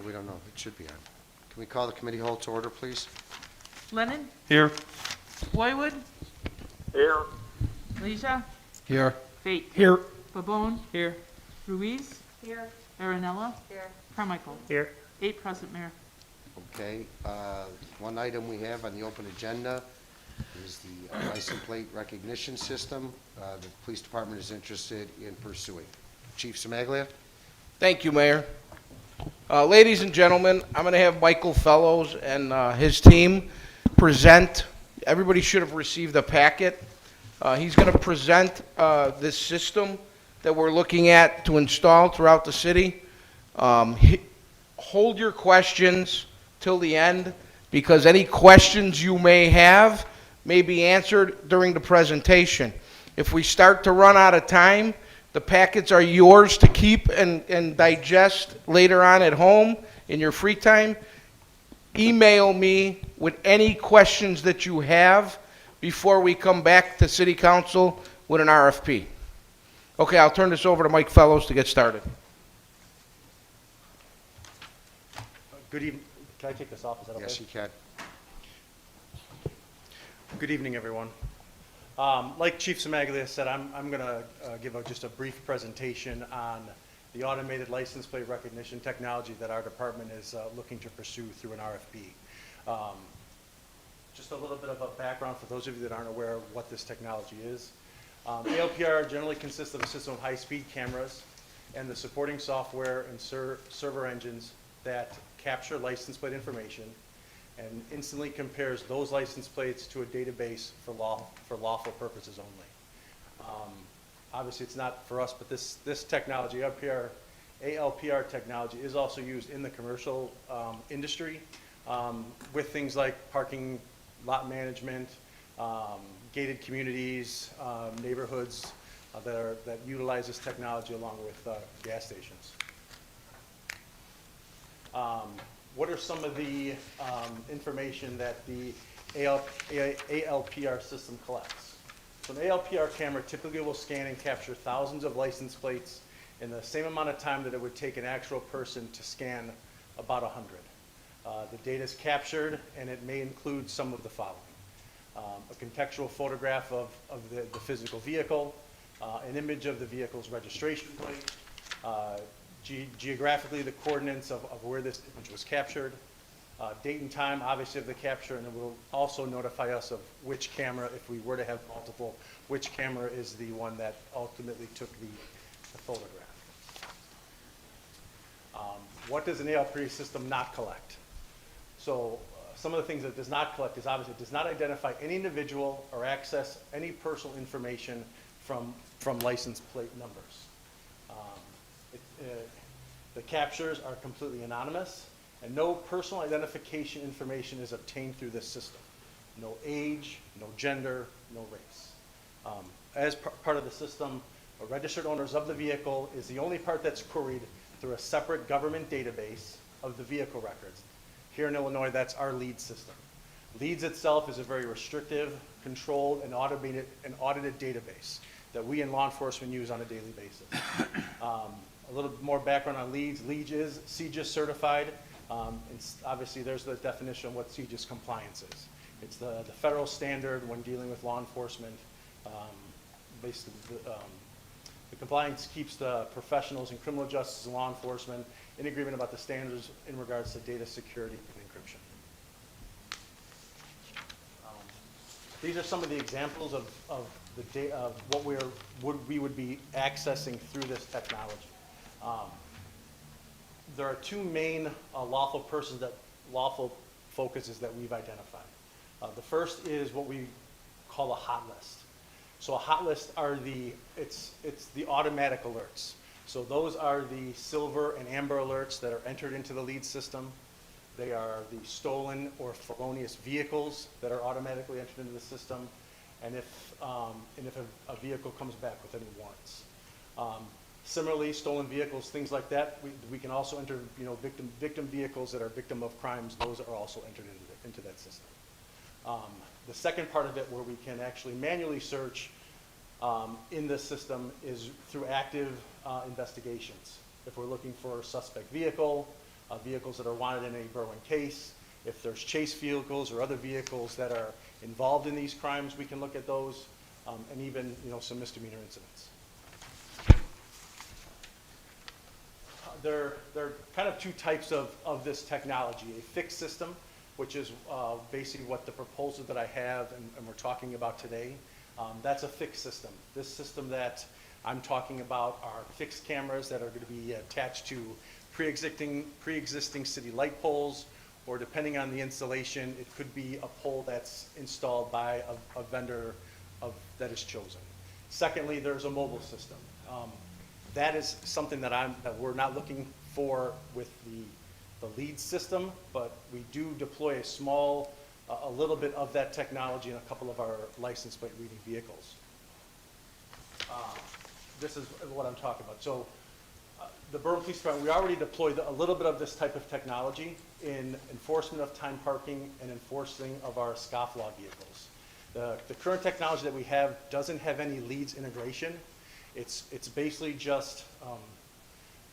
we don't know. It should be on. Can we call the committee hall to order, please? Lennon? Here. Boywood? Here. Leisha? Here. Fate? Here. Babone? Here. Ruiz? Here. Aranella? Here. Carmichael? Here. 8 present, Mayor. Okay, one item we have on the open agenda is the license plate recognition system. The police department is interested in pursuing. Chief Semaglia? Thank you, Mayor. Ladies and gentlemen, I'm going to have Michael Fellows and his team present. Everybody should have received a packet. He's going to present this system that we're looking at to install throughout the city. Hold your questions till the end, because any questions you may have may be answered during the presentation. If we start to run out of time, the packets are yours to keep and digest later on at home in your free time. Email me with any questions that you have before we come back to City Council with an RFP. Okay, I'll turn this over to Mike Fellows to get started. Good evening. Can I take this off? Is that okay? Yes, you can. Good evening, everyone. Like Chief Semaglia said, I'm going to give just a brief presentation on the automated license plate recognition technology that our department is looking to pursue through an RFP. Just a little bit of a background for those of you that aren't aware of what this technology is. ALPR generally consists of a system of high-speed cameras and the supporting software and server engines that capture license plate information and instantly compares those license plates to a database for lawful purposes only. Obviously, it's not for us, but this technology, ALPR technology, is also used in the commercial industry with things like parking lot management, gated communities, neighborhoods that utilize this technology along with gas stations. What are some of the information that the ALPR system collects? So an ALPR camera typically will scan and capture thousands of license plates in the same amount of time that it would take an actual person to scan about 100. The data is captured, and it may include some of the following. A contextual photograph of the physical vehicle, an image of the vehicle's registration plate, geographically the coordinates of where this image was captured, date and time, obviously, of the capture, and it will also notify us of which camera, if we were to have multiple, which camera is the one that ultimately took the photograph. What does an ALPR system not collect? So some of the things that it does not collect is obviously it does not identify any individual or access any personal information from license plate numbers. The captures are completely anonymous, and no personal identification information is obtained through this system. No age, no gender, no race. As part of the system, registered owners of the vehicle is the only part that's queried through a separate government database of the vehicle records. Here in Illinois, that's our LEAD system. LEADS itself is a very restrictive, controlled, and audited database that we in law enforcement use on a daily basis. A little more background on LEADS. LEADS is CJIS certified. And obviously, there's the definition of what CJIS compliance is. It's the federal standard when dealing with law enforcement. Basically, the compliance keeps the professionals in criminal justice and law enforcement in agreement about the standards in regards to data security and encryption. These are some of the examples of what we would be accessing through this technology. There are two main lawful focuses that we've identified. The first is what we call a hot list. So a hot list are it's the automatic alerts. So those are the silver and amber alerts that are entered into the LEAD system. They are the stolen or felonious vehicles that are automatically entered into the system, and if a vehicle comes back with any warrants. Similarly, stolen vehicles, things like that, we can also enter, victim vehicles that are victim of crimes. Those are also entered into that system. The second part of it, where we can actually manually search in this system, is through active investigations. If we're looking for a suspect vehicle, vehicles that are wanted in a Berwyn case. If there's chase vehicles or other vehicles that are involved in these crimes, we can look at those, and even, some misdemeanor incidents. There are kind of two types of this technology. A fixed system, which is basically what the proposal that I have and we're talking about today. That's a fixed system. This system that I'm talking about are fixed cameras that are going to be attached to pre-existing city light poles, or depending on the installation, it could be a pole that's installed by a vendor that is chosen. Secondly, there's a mobile system. That is something that we're not looking for with the lead system, but we do deploy a little bit of that technology in a couple of our license plate reading vehicles. This is what I'm talking about. So the Berwyn Police Department, we already deployed a little bit of this type of technology in enforcement of time parking and enforcing of our scofflaw vehicles. The current technology that we have doesn't have any leads integration. It's basically just,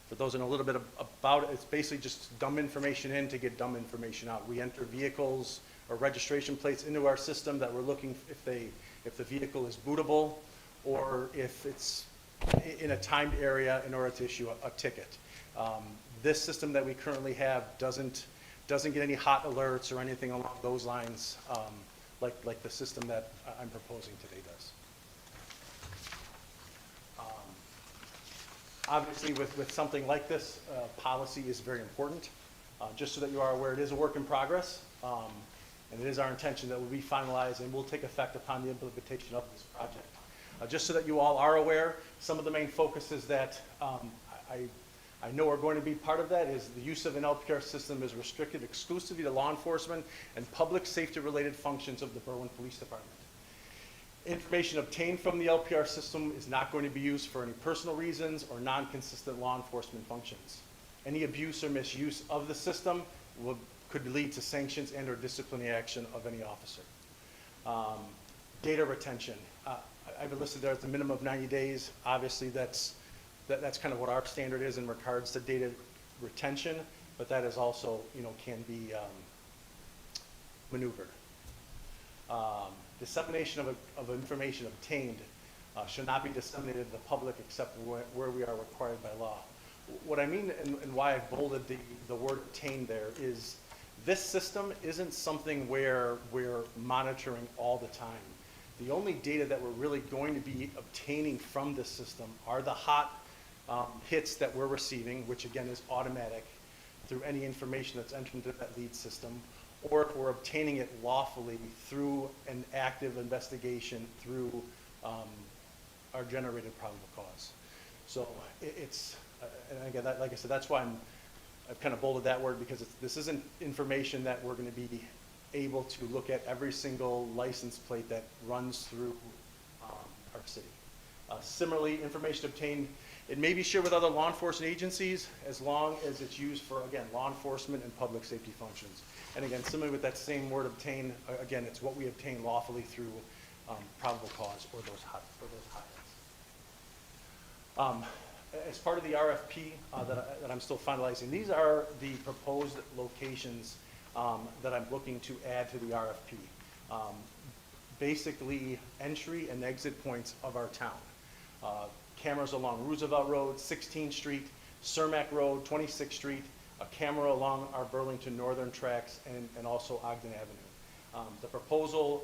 for those that know a little bit about it, it's basically just dumb information in to get dumb information out. We enter vehicles or registration plates into our system that we're looking if the vehicle is bootable, or if it's in a timed area in order to issue a ticket. This system that we currently have doesn't get any hot alerts or anything along those lines, like the system that I'm proposing today does. Obviously, with something like this, policy is very important. Just so that you are aware, it is a work in progress, and it is our intention that will be finalized and will take effect upon the implementation of this project. Just so that you all are aware, some of the main focuses that I know are going to be part of that is the use of an LPR system is restricted exclusively to law enforcement and public safety related functions of the Berwyn Police Department. Information obtained from the LPR system is not going to be used for any personal reasons or non-consistent law enforcement functions. Any abuse or misuse of the system could lead to sanctions and or disciplinary action of any officer. Data retention. I've listed there at the minimum of 90 days. Obviously, that's kind of what our standard is in regards to data retention, but that is also, can be maneuvered. Dissemination of information obtained should not be disseminated to the public except where we are required by law. What I mean and why I bolded the word obtained there is this system isn't something where we're monitoring all the time. The only data that we're really going to be obtaining from this system are the hot hits that we're receiving, which again is automatic through any information that's entered into that lead system, or if we're obtaining it lawfully through an active investigation through our generated probable cause. So it's, and again, like I said, that's why I've kind of bolded that word, because this isn't information that we're going to be able to look at every single license plate that runs through our city. Similarly, information obtained, it may be shared with other law enforcement agencies as long as it's used for, again, law enforcement and public safety functions. And again, similarly with that same word obtain, again, it's what we obtain lawfully through probable cause or those hot hits. As part of the RFP that I'm still finalizing, these are the proposed locations that I'm looking to add to the RFP. Basically, entry and exit points of our town. Cameras along Roosevelt Road, 16th Street, Cermak Road, 26th Street, a camera along our Burlington Northern tracks, and also Ogden Avenue. The proposal,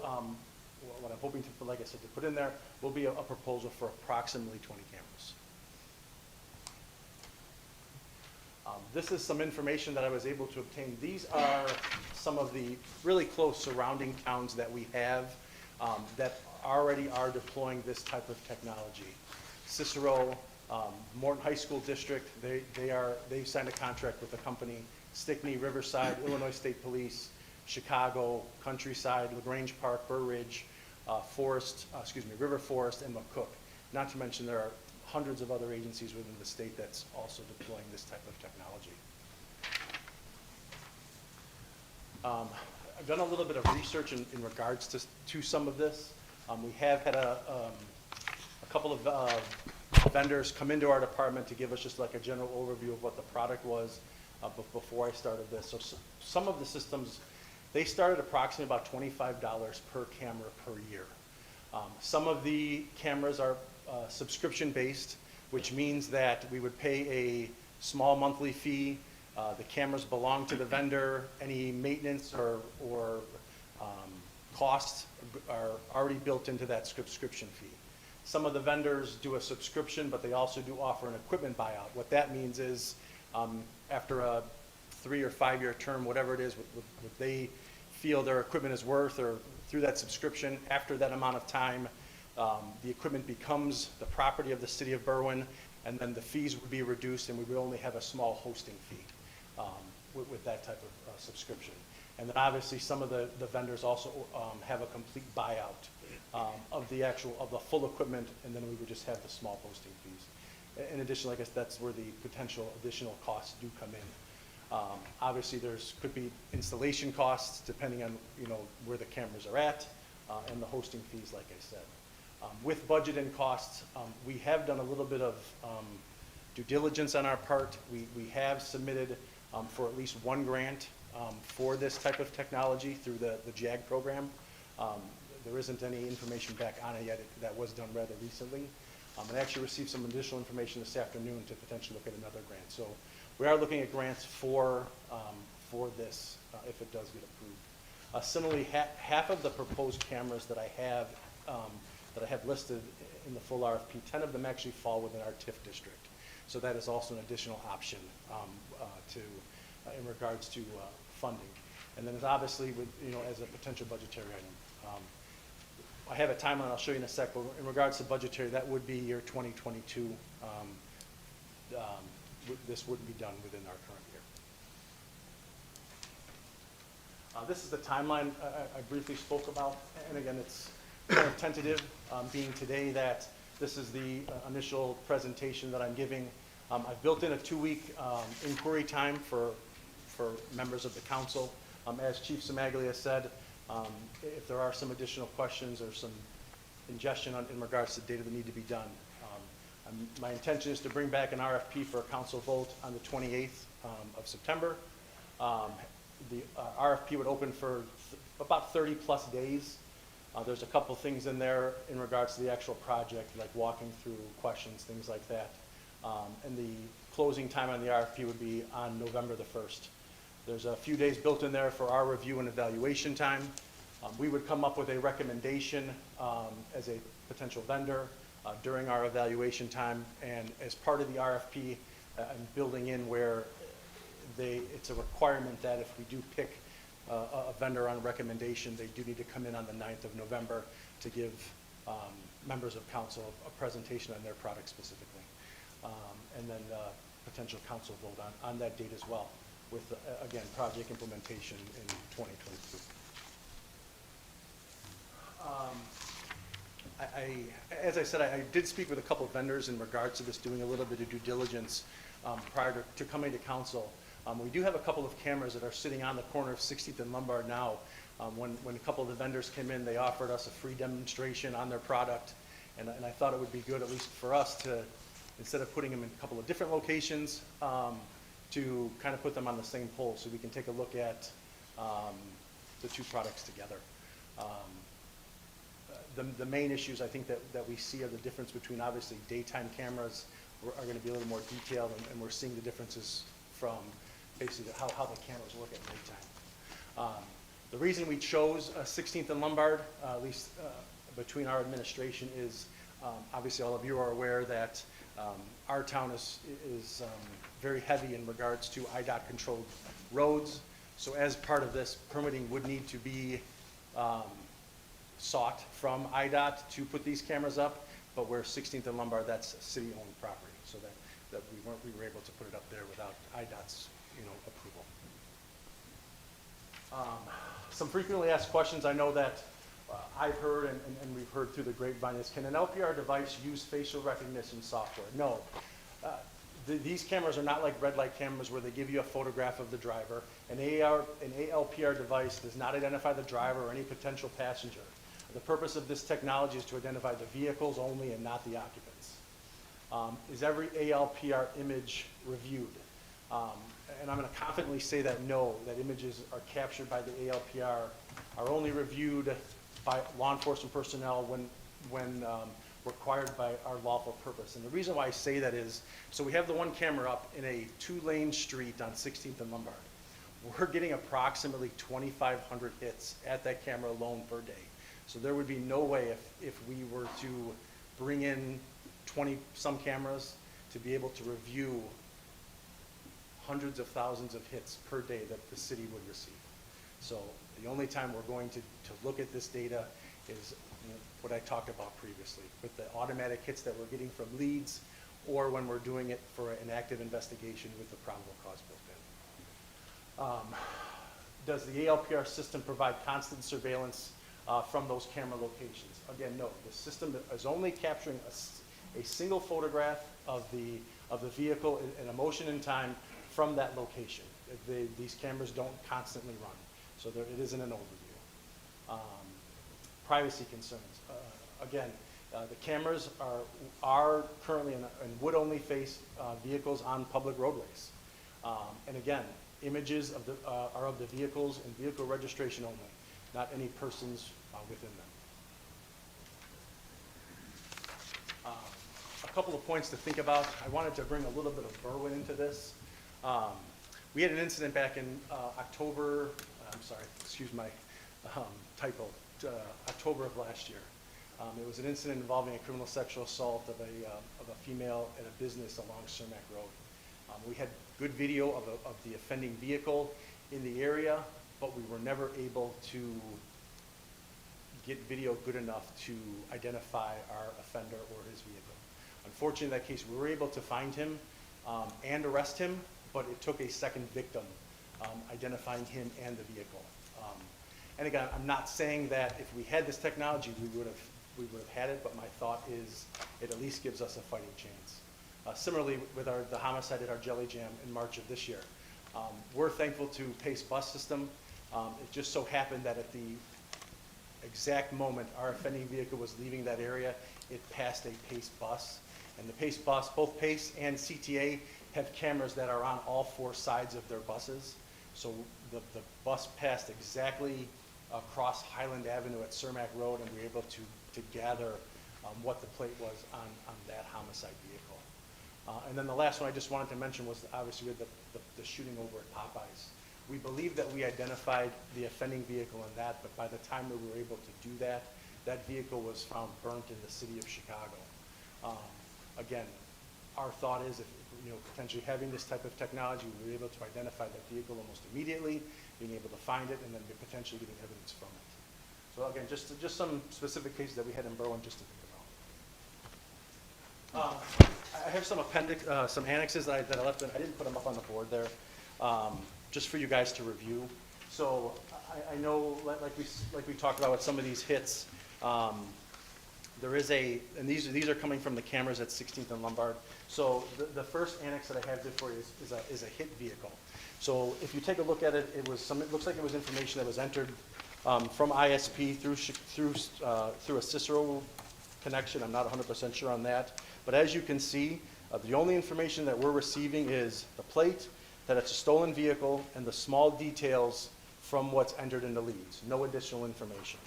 what I'm hoping to, like I said, to put in there, will be a proposal for approximately 20 cameras. This is some information that I was able to obtain. These are some of the really close surrounding towns that we have that already are deploying this type of technology. Cicero, Morton High School District, they've signed a contract with the company. Stickney, Riverside, Illinois State Police, Chicago, Countryside, LaGrange Park, Burr Ridge, River Forest, and McCook. Not to mention there are hundreds of other agencies within the state that's also deploying this type of technology. I've done a little bit of research in regards to some of this. We have had a couple of vendors come into our department to give us just like a general overview of what the product was. before I started this. So some of the systems, they started approximately about $25 per camera per year. Some of the cameras are subscription-based, which means that we would pay a small monthly fee. The cameras belong to the vendor. Any maintenance or costs are already built into that subscription fee. Some of the vendors do a subscription, but they also do offer an equipment buyout. What that means is after a 3 or 5 year term, whatever it is, what they feel their equipment is worth, or through that subscription, after that amount of time, the equipment becomes the property of the city of Berwyn, and then the fees would be reduced, and we would only have a small hosting fee with that type of subscription. And then obviously some of the vendors also have a complete buyout of the full equipment, and then we would just have the small hosting fees. In addition, like I said, that's where the potential additional costs do come in. Obviously, could be installation costs depending on where the cameras are at, and the hosting fees, like I said. With budget and costs, we have done a little bit of due diligence on our part. We have submitted for at least one grant for this type of technology through the JAG program. There isn't any information back on it yet. That was done rather recently. And I actually received some additional information this afternoon to potentially look at another grant. So we are looking at grants for this if it does get approved. Similarly, half of the proposed cameras that I have listed in the full RFP, 10 of them actually fall within our TIF district. So that is also an additional option in regards to funding. And then obviously, as a potential budgetary item. I have a timeline I'll show you in a sec, but in regards to budgetary, that would be year 2022. This wouldn't be done within our current year. This is the timeline I briefly spoke about, and again, it's kind of tentative, being today that this is the initial presentation that I'm giving. I've built in a 2-week inquiry time for members of the council. As Chief Semaglia said, if there are some additional questions or some ingestion in regards to data that need to be done. My intention is to bring back an RFP for a council vote on the 28th of September. The RFP would open for about 30 plus days. There's a couple things in there in regards to the actual project, like walking through questions, things like that. And the closing time on the RFP would be on November the 1st. There's a few days built in there for our review and evaluation time. We would come up with a recommendation as a potential vendor during our evaluation time, and as part of the RFP, I'm building in where it's a requirement that if we do pick a vendor on recommendation, they do need to come in on the 9th of November to give members of council a presentation on their product specifically. And then potential council vote on that date as well, with, again, project implementation in 2022. As I said, I did speak with a couple of vendors in regards to this, doing a little bit of due diligence prior to coming to council. We do have a couple of cameras that are sitting on the corner of 16th and Lombard now. When a couple of the vendors came in, they offered us a free demonstration on their product, and I thought it would be good, at least for us, to, instead of putting them in a couple of different locations, to kind of put them on the same pole so we can take a look at the two products together. The main issues I think that we see are the difference between, obviously, daytime cameras are going to be a little more detailed, and we're seeing the differences from basically how the cameras work at nighttime. The reason we chose 16th and Lombard, at least between our administration, is obviously all of you are aware that our town is very heavy in regards to IDOT controlled roads. So as part of this, permitting would need to be sought from IDOT to put these cameras up, but where 16th and Lombard, that's city-owned property, so that we were able to put it up there without IDOT's approval. Some frequently asked questions I know that I've heard and we've heard through the grapevine is, can an LPR device use facial recognition software? No. These cameras are not like red light cameras where they give you a photograph of the driver. An ALPR device does not identify the driver or any potential passenger. The purpose of this technology is to identify the vehicles only and not the occupants. Is every ALPR image reviewed? and I'm going to confidently say that no, that images are captured by the ALPR are only reviewed by law enforcement personnel when required by our lawful purpose. And the reason why I say that is, so we have the one camera up in a 2-lane street on 16th and Lombard. We're getting approximately 2,500 hits at that camera alone per day. So there would be no way if we were to bring in 20-some cameras to be able to review hundreds of thousands of hits per day that the city would receive. So the only time we're going to look at this data is what I talked about previously, with the automatic hits that we're getting from leads, or when we're doing it for an active investigation with the probable cause built in. Does the ALPR system provide constant surveillance from those camera locations? Again, no. The system is only capturing a single photograph of the vehicle in a motion in time from that location. These cameras don't constantly run, so it isn't an overview. Privacy concerns. Again, the cameras are currently in would-only face vehicles on public roadways. And again, images are of the vehicles and vehicle registration only, not any persons within them. A couple of points to think about. I wanted to bring a little bit of Berwyn into this. We had an incident back in October, I'm sorry, excuse my typo, October of last year. It was an incident involving a criminal sexual assault of a female at a business along Cermak Road. We had good video of the offending vehicle in the area, but we were never able to get video good enough to identify our offender or his vehicle. Unfortunately, in that case, we were able to find him and arrest him, but it took a second victim identifying him and the vehicle. And again, I'm not saying that if we had this technology, we would have had it, but my thought is it at least gives us a fighting chance. Similarly, with the homicide at our Jelly Jam in March of this year, we're thankful to PACE bus system. It just so happened that at the exact moment our offending vehicle was leaving that area, it passed a PACE bus. And the PACE bus, both PACE and CTA, have cameras that are on all 4 sides of their buses. So the bus passed exactly across Highland Avenue at Cermak Road, and we were able to gather what the plate was on that homicide vehicle. And then the last one I just wanted to mention was obviously with the shooting over at Popeyes. We believe that we identified the offending vehicle in that, but by the time that we were able to do that, that vehicle was found burnt in the city of Chicago. Again, our thought is if, potentially having this type of technology, we were able to identify that vehicle almost immediately, being able to find it, and then potentially getting evidence from it. So again, just some specific cases that we had in Berwyn just to think about. I have some some annexes that I left in. I didn't put them up on the board there, just for you guys to review. So I know, like we talked about with some of these hits, there is and these are coming from the cameras at 16th and Lombard. So the first annex that I have there for you is a hit vehicle. So if you take a look at it, it looks like it was information that was entered from ISP through a Cicero connection. I'm not 100% sure on that. But as you can see, the only information that we're receiving is the plate, that it's a stolen vehicle, and the small details from what's entered in the leads. No additional information.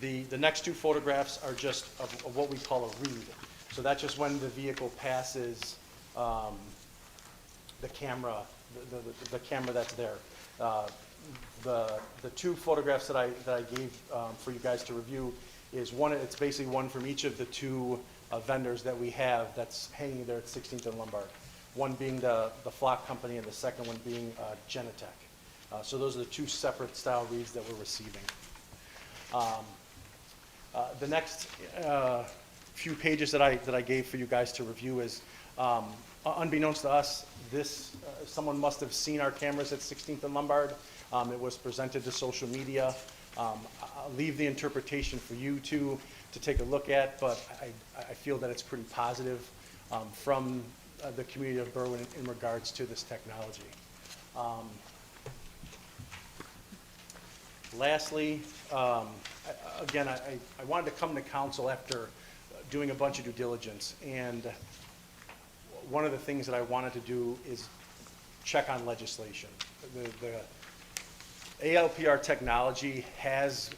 The next 2 photographs are just of what we call a read. So that's just when the vehicle passes the camera, the camera that's there. The 2 photographs that I gave for you guys to review is one. It's basically one from each of the 2 vendors that we have that's hanging there at 16th and Lombard. One being the Flock Company, and the second one being Genetech. So those are the 2 separate style reads that we're receiving. The next few pages that I gave for you guys to review is, unbeknownst to us, someone must have seen our cameras at 16th and Lombard. It was presented to social media. I'll leave the interpretation for you to take a look at, but I feel that it's pretty positive from the community of Berwyn in regards to this technology. Lastly, again, I wanted to come to council after doing a bunch of due diligence, and one of the things that I wanted to do is check on legislation. The ALPR technology has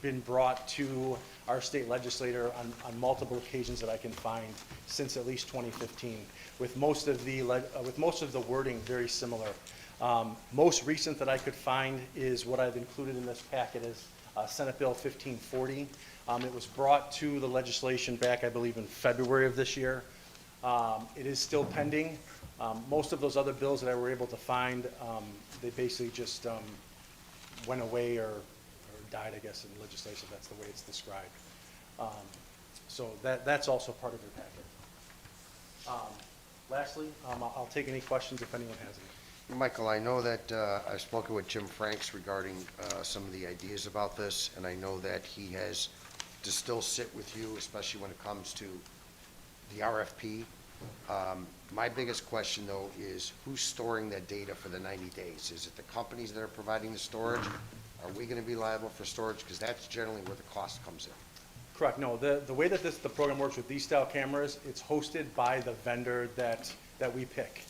been brought to our state legislator on multiple occasions that I can find since at least 2015, with most of the wording very similar. Most recent that I could find is what I've included in this packet is Senate Bill 1540. It was brought to the legislation back, I believe, in February of this year. It is still pending. Most of those other bills that I were able to find, they basically just went away or died, I guess, in legislation. That's the way it's described. So that's also part of your packet. Lastly, I'll take any questions if anyone has any. Michael, I know that I've spoken with Jim Franks regarding some of the ideas about this, and I know that he has to still sit with you, especially when it comes to the RFP. My biggest question, though, is who's storing that data for the 90 days? Is it the companies that are providing the storage? Are we going to be liable for storage? Because that's generally where the cost comes in. Correct. No, the way that the program works with these style cameras, it's hosted by the vendor that we pick.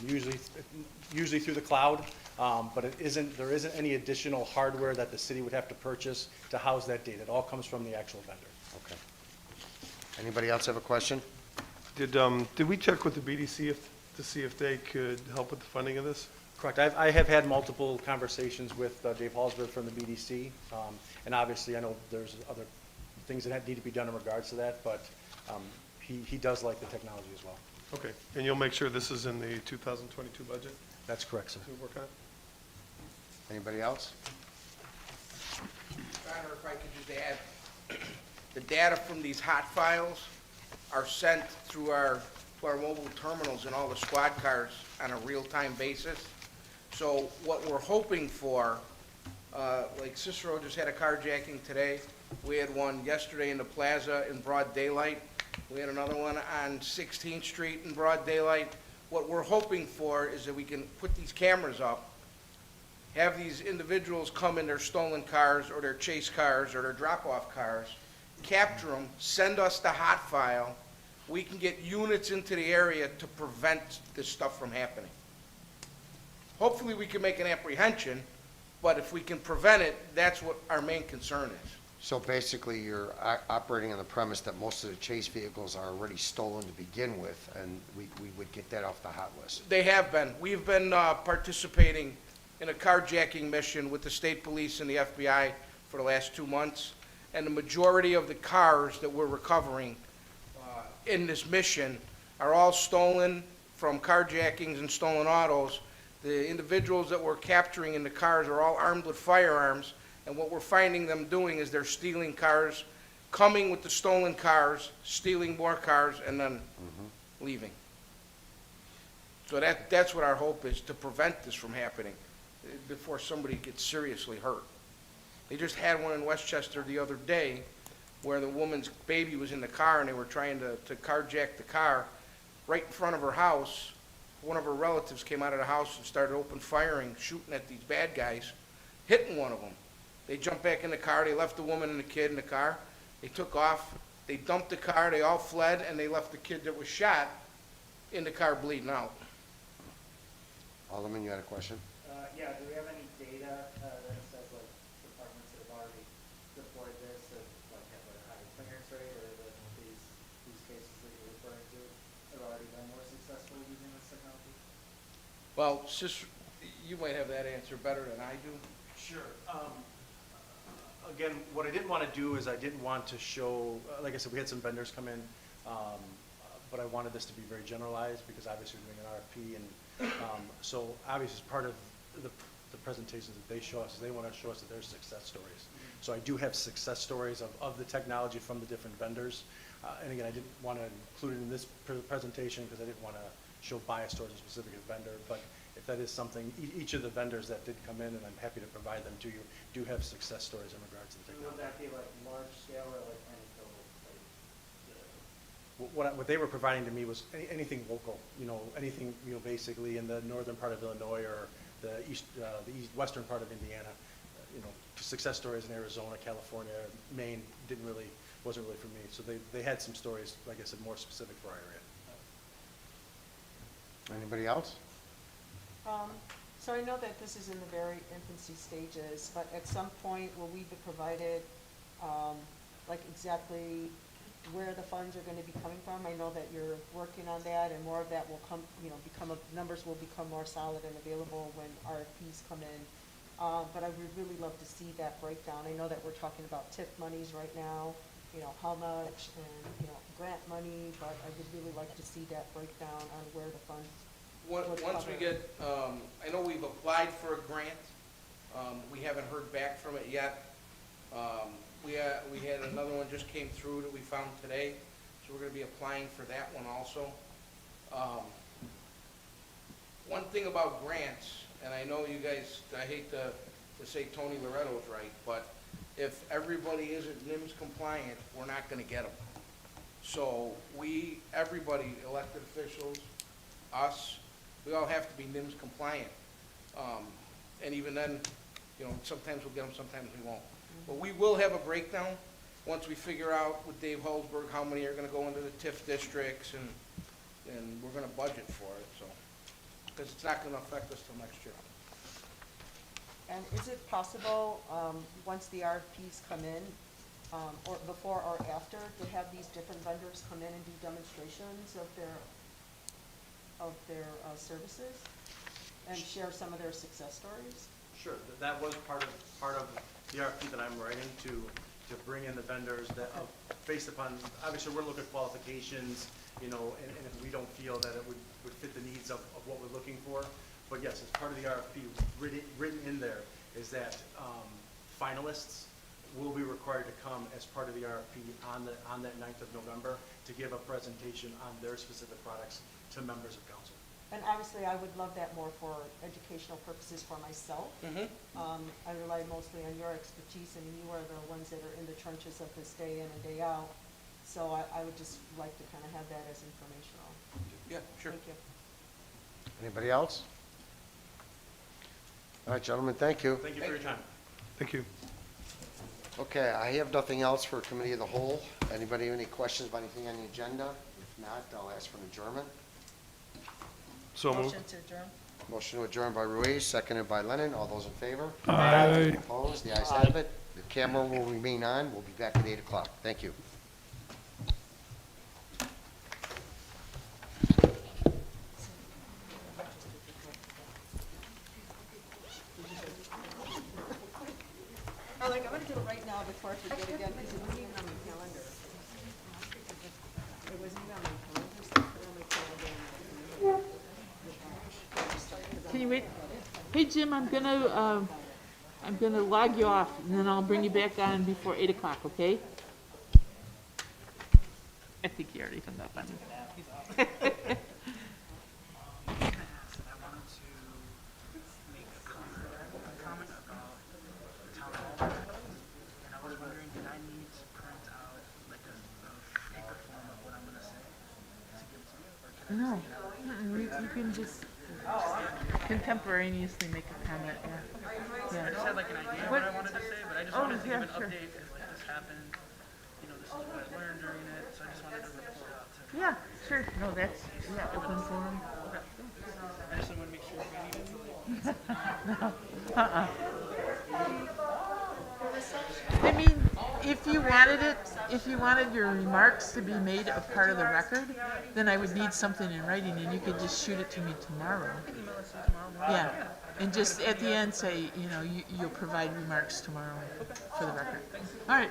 Usually through the cloud, but there isn't any additional hardware that the city would have to purchase to house that data. It all comes from the actual vendor. Okay. Anybody else have a question? Did we check with the BDC to see if they could help with the funding of this? Correct. I have had multiple conversations with Dave Hallsberg from the BDC, and obviously I know there's other things that need to be done in regards to that, but he does like the technology as well. Okay, and you'll make sure this is in the 2022 budget That's correct, sir. to work on it? Anybody else? Connor, if I could just add, the data from these hot files are sent through our mobile terminals in all the squad cars on a real-time basis. So what we're hoping for, like Cicero just had a carjacking today. We had one yesterday in the plaza in broad daylight. We had another one on 16th Street in broad daylight. What we're hoping for is that we can put these cameras up, have these individuals come in their stolen cars or their chase cars or their drop-off cars, capture them, send us the hot file. We can get units into the area to prevent this stuff from happening. Hopefully we can make an apprehension, but if we can prevent it, that's what our main concern is. So basically, you're operating on the premise that most of the chase vehicles are already stolen to begin with, and we would get that off the hot list. They have been. We've been participating in a carjacking mission with the state police and the FBI for the last 2 months, and the majority of the cars that we're recovering in this mission are all stolen from carjackings and stolen autos. The individuals that we're capturing in the cars are all armed with firearms, and what we're finding them doing is they're stealing cars, coming with the stolen cars, stealing more cars, and then leaving. So that's what our hope is, to prevent this from happening before somebody gets seriously hurt. They just had one in Westchester the other day where the woman's baby was in the car and they were trying to carjack the car right in front of her house. One of her relatives came out of the house and started open firing, shooting at these bad guys, hitting one of them. They jumped back in the car, they left the woman and the kid in the car, they took off, they dumped the car, they all fled, and they left the kid that was shot in the car bleeding out. Alderman, you had a question? Yeah, do we have any data that says like departments that have already deployed this and like have a higher clearance rate, or that these cases that you're referring to have already been more successful using this technology? Well, you might have that answer better than I do. Sure. Again, what I didn't want to do is I didn't want to show, like I said, we had some vendors come in, but I wanted this to be very generalized because obviously we're doing an RFP, and so obviously as part of the presentations that they show us, they want to show us that there's success stories. So I do have success stories of the technology from the different vendors. And again, I didn't want to include it in this presentation because I didn't want to show bias towards a specific vendor, but if that is something, each of the vendors that did come in, and I'm happy to provide them to you, do have success stories in regards to the technology. Would that be like large scale or like anecdotal? What they were providing to me was anything local, anything, basically in the northern part of Illinois or the western part of Indiana, success stories in Arizona, California, Maine wasn't really for me. So they had some stories, like I said, more specific for our area. Anybody else? So I know that this is in the very infancy stages, but at some point, will we be provided, like exactly where the funds are gonna be coming from? I know that you're working on that, and more of that will come, you know, numbers will become more solid and available when RFPs come in. But I would really love to see that breakdown. I know that we're talking about TIF monies right now, you know, how much, and, you know, grant money, but I would really like to see that breakdown on where the funds would Once we cover. get, I know we've applied for a grant. We haven't heard back from it yet. We had another one just came through that we found today, so we're gonna be applying for that one also. One thing about grants, and I know you guys, I hate to say Tony Loretto's right, but if everybody isn't NIMS compliant, we're not gonna get them. So everybody, elected officials, us, we all have to be NIMS compliant. And even then, you know, sometimes we'll get them, sometimes we won't. But we will have a breakdown once we figure out with Dave Holzberg how many are gonna go into the TIF districts, and we're gonna budget for it, so. Because it's not gonna affect us till next year. And is it possible, once the RFPs come in, or before or after, to have these different vendors come in and do demonstrations of their services and share some of their success stories? Sure, that was part of the RFP that I'm writing to bring in the vendors that, based upon, obviously, we're looking at qualifications, you know, and if we don't feel that it would fit the needs of what we're looking for. But yes, as part of the RFP, written in there is that finalists will be required to come as part of the RFP on that 9th of November to give a presentation on their specific products to members of council. And obviously, I would love that more for educational purposes for myself. I rely mostly on your expertise, and you are the ones that are in the trenches of this day in and day out. So I would just like to kind of have that as informational. Yeah, sure. Thank you. Anybody else? All right, gentlemen, thank you. Thank you for your time. Thank you. Okay, I have nothing else for committee of the whole. Anybody have any questions about anything on the agenda? If not, I'll ask for an adjournment. So moved. Motion to adjourn? Motion to adjourn by Ruiz, seconded by Lennon. All those in favor? Aye. Opposed? The ayes have it. The camera will remain on. We'll be back at 8 o'clock. Thank you. I'm gonna do it right now before I forget again, because it wasn't even on my calendar. It wasn't even on my calendar, so I put it on my calendar. Can you wait? Hey, Jim, I'm gonna log you off, and then I'll bring you back on before 8 o'clock, okay? I think he already hung up on me. I wanted to make a comment about the town hall, and I was wondering, did I need to print out like a paper form of what I'm gonna say to give to you, or can I No, you can just contemporaneously make a comment, yeah. I just had like an idea of what I wanted to say, but I just wanted to give an update because like this happened, you know, this is what I learned during it, so I just wanted to report out to. Yeah, sure, no, that's, yeah, open forum. Okay. I just wanted to make sure if I needed to like. I mean, if you wanted your remarks to be made a part of the record, then I would need something in writing, and you could just shoot it to me tomorrow. Email it to you tomorrow morning. Yeah, and just at the end say, you know, you'll provide remarks tomorrow for the record. All right.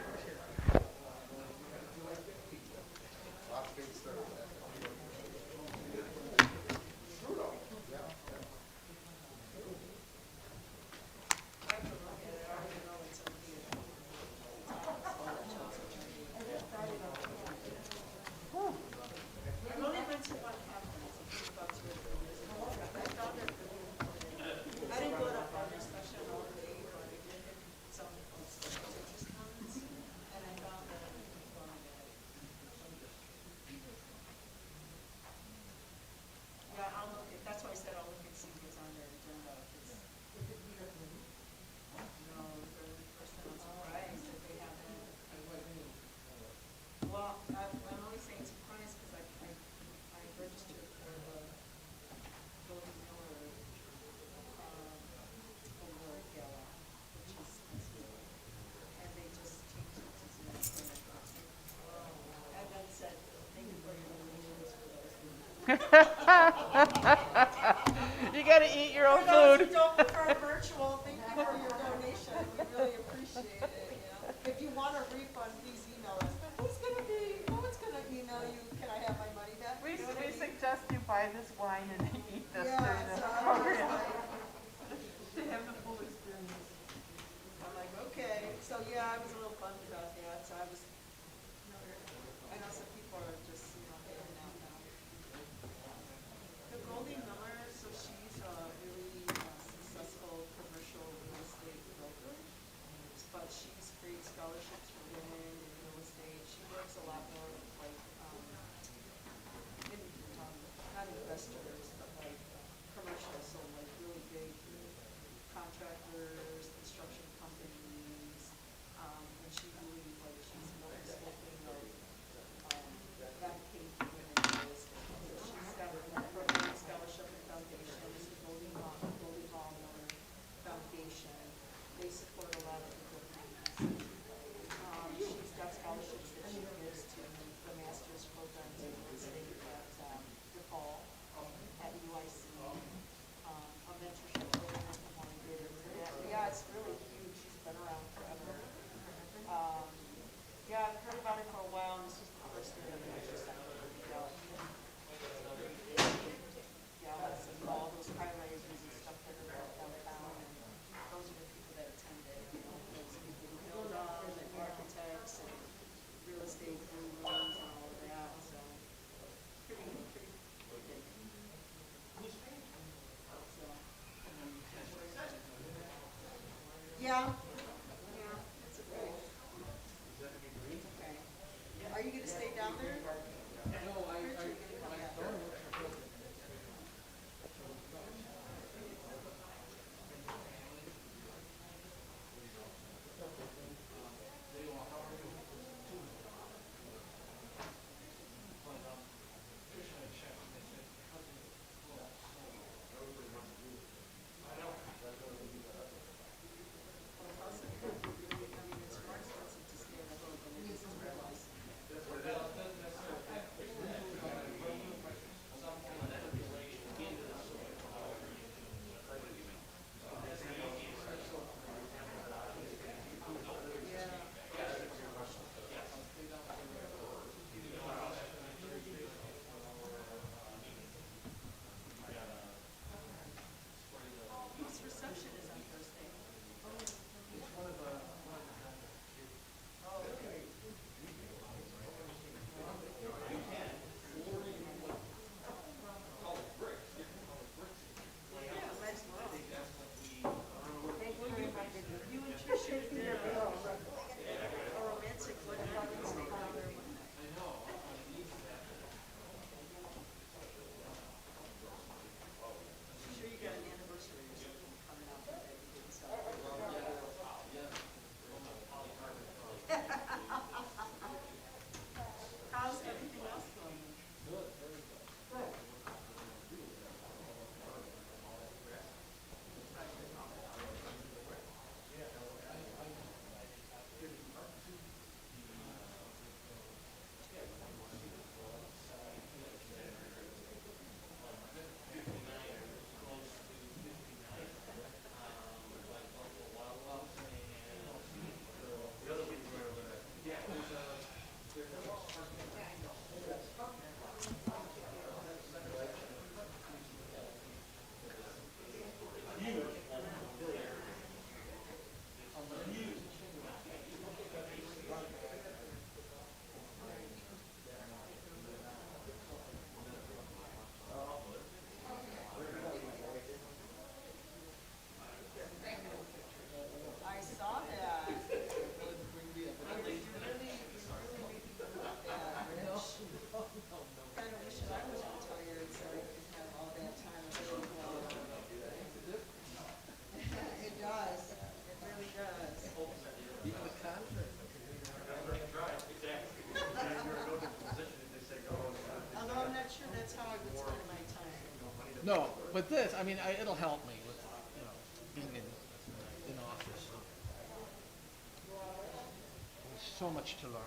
You gotta eat your own For those food. who don't prefer virtual, thank you for your donation. We really appreciate it, you know. If you want a refund, please email us. But who's gonna email you, can I have my money back? We You know what I mean? suggest you buy this wine and eat this Yeah, during the so I was program. like, To have the full experience. I'm like, okay, so yeah, I was a little bummed about that, so I was, I know some people are just, getting out now. The Goldie Miller, so she's a really successful commercial real estate broker, but she's created scholarships for women in real estate. She works a lot more with not investors, but commercial, so really big contractors, construction companies, and she really, she's really spoken of, advocating for women in real estate. So she's got a program, scholarship and foundation, this is Goldie Hall Miller Foundation. They support a lot of different things. She's got scholarships that she gives to the master's programs in real estate at DePaul, at UIC, a mentorship program for one year. Yeah, it's really huge. She's been around forever. Yeah, I've heard about it for a while, and this was the first year that I just and all those highlighters and stuff that are downtown, and those are the people that attended, those people who build on, and architects, and real estate gurus, and all of that, so pretty big. So, yeah, it's okay. It's okay. Are you gonna stay down there? No, I'm gonna come back. Whose reception is on Thursday? You and Tricia did a romantic wedding on Instagram. I'm sure you got an anniversary or something coming up that you didn't celebrate. How's everything else going? I saw that. And they really made me look at that, Rich. Kind of wish I was retired so I could have all that time available. It does. It really does. Although I'm not sure that's how I would spend my time. No, but this, I mean, it'll help me with, being in office. There's so much to learn.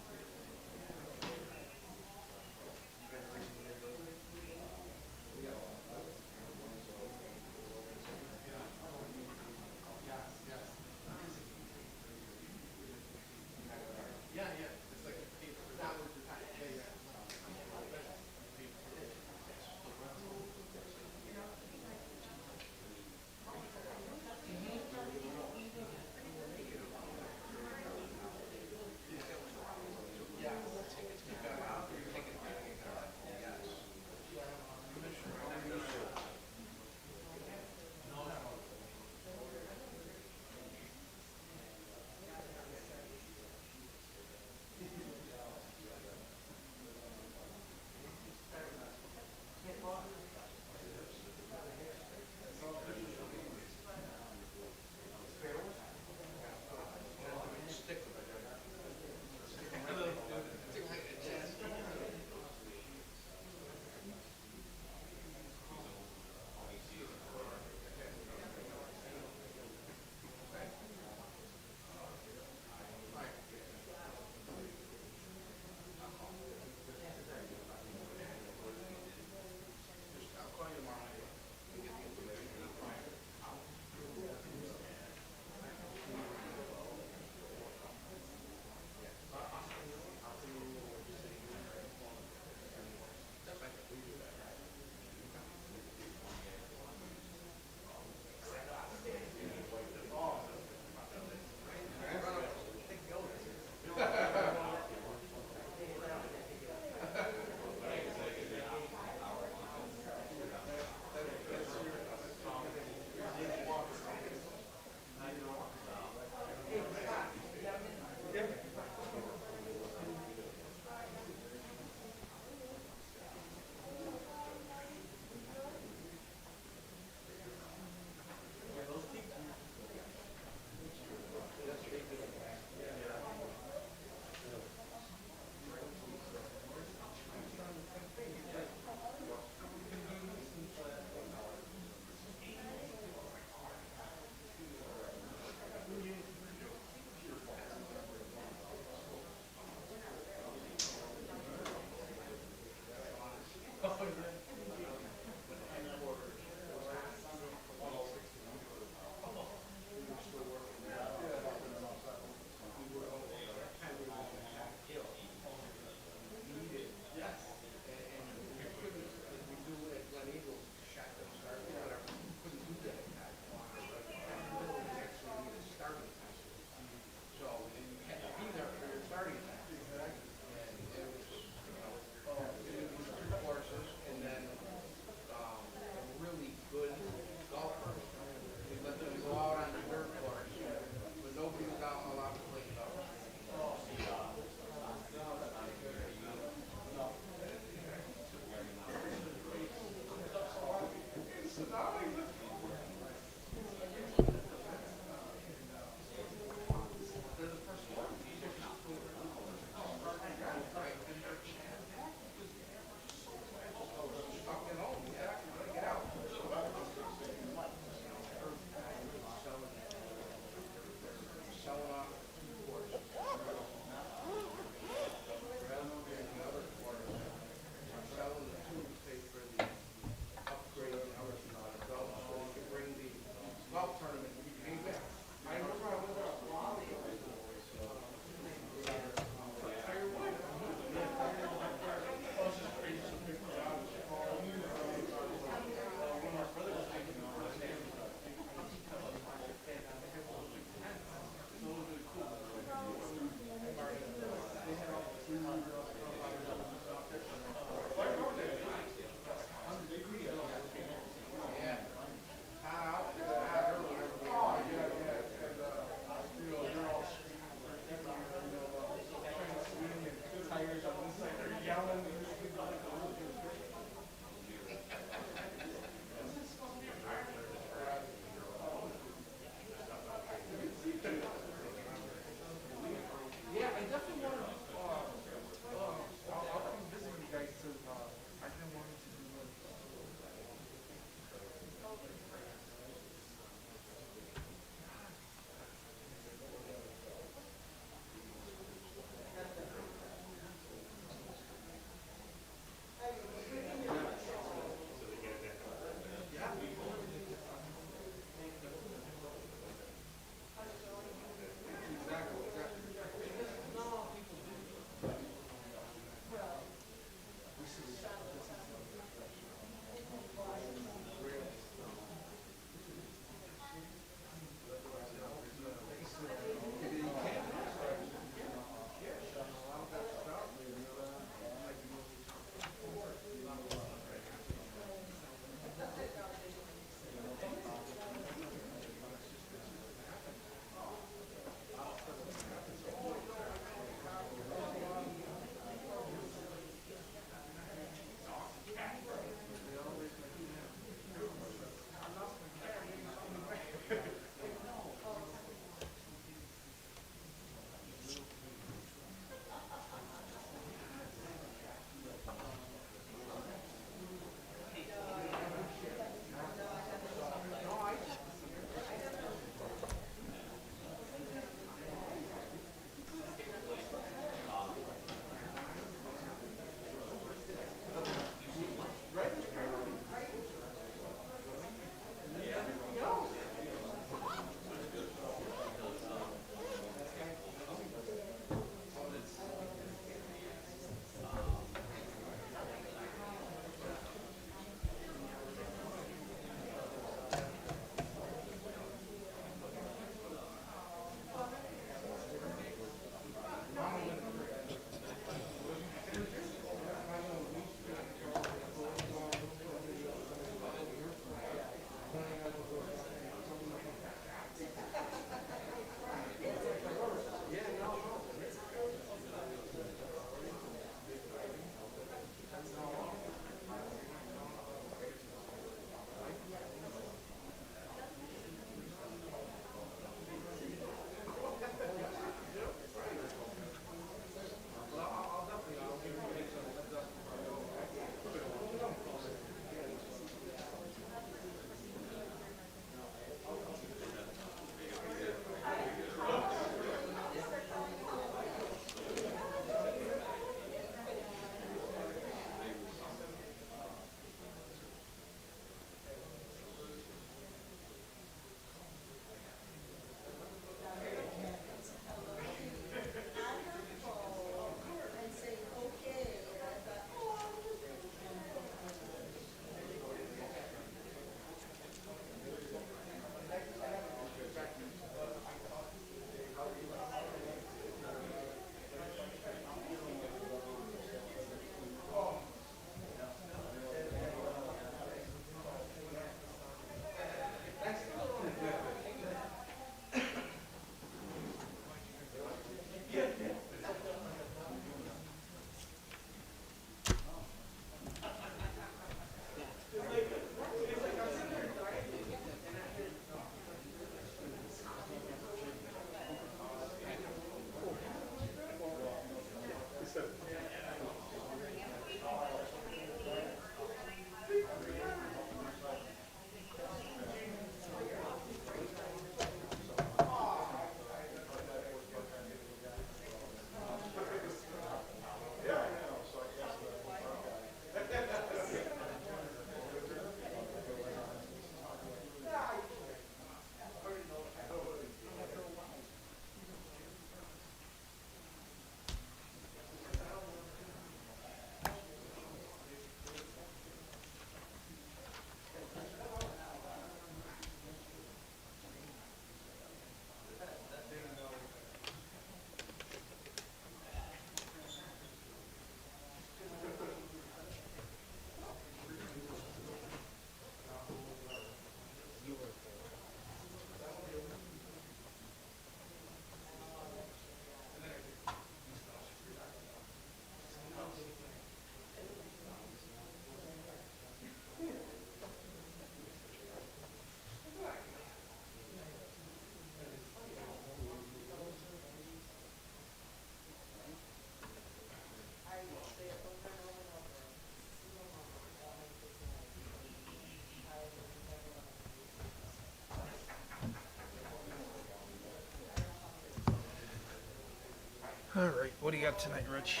All right, what do you got tonight, Rich?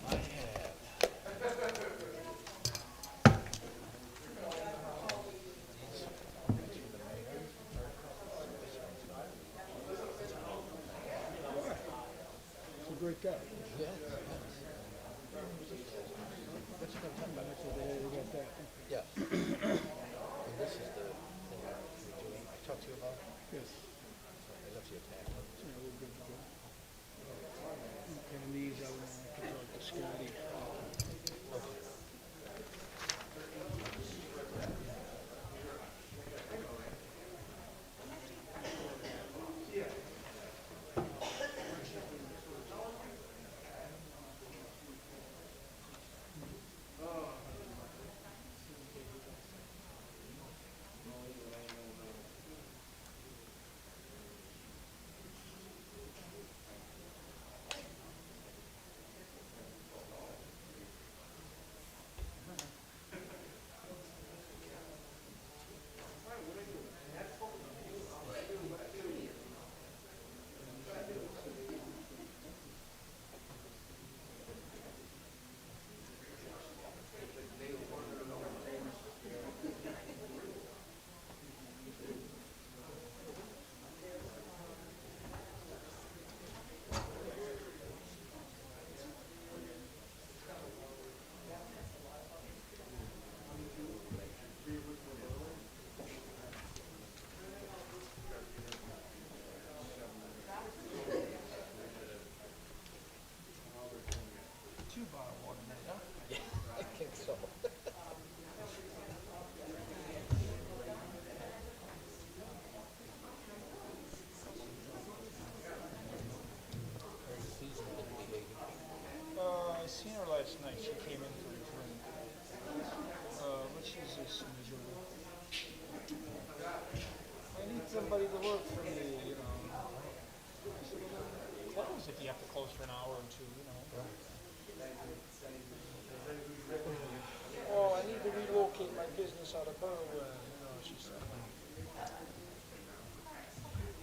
He's a great guy. Yeah. That's what I'm talking about. Yeah. And this is the thing we're doing. I talked to you about? Yes. I left you a packet. Yeah, we're good to go. And these, I can talk to Scotty. Okay. I think so. I seen her last night. She came in for a drink. Which is this miserable? I need somebody to work for me, you know. I said, well, close if you have to close for an hour or two, you know. Oh, I need to relocate my business out of Berwyn, you know, she said.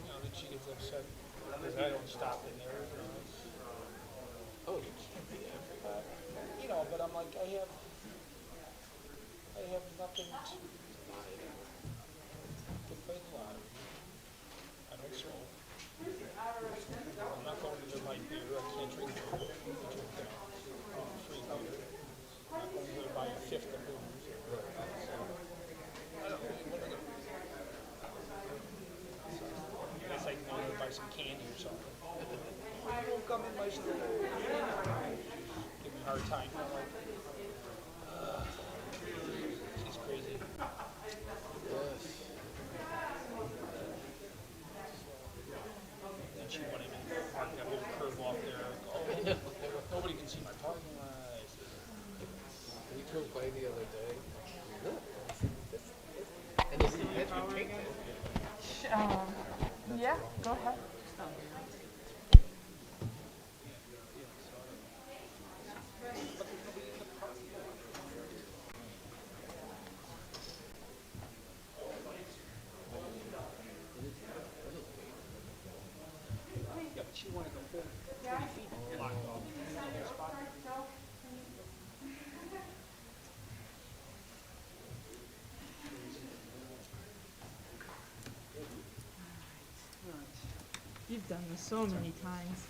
You know, then she gets upset because I don't stop in there, you know. Oh, you can't be everywhere. You know, but I'm like, I have nothing to play the lottery. I don't smoke. I'm not going to buy beer. I can't drink beer. I drink, free beer. I'm not going to buy a fifth of booze. So, I don't really want to. I guess I can go buy some candy or something. I won't come in my store. Give me a hard time. I'm like, she's crazy. Yes. And she wanted me to park that little curve off there. Oh, nobody can see my parking lot. We drove by the other day. Look. And they didn't have you take it. Yeah, go ahead. Yeah, but she wanted the whole 30 feet blocked off. The whole spot. You've done this so many times.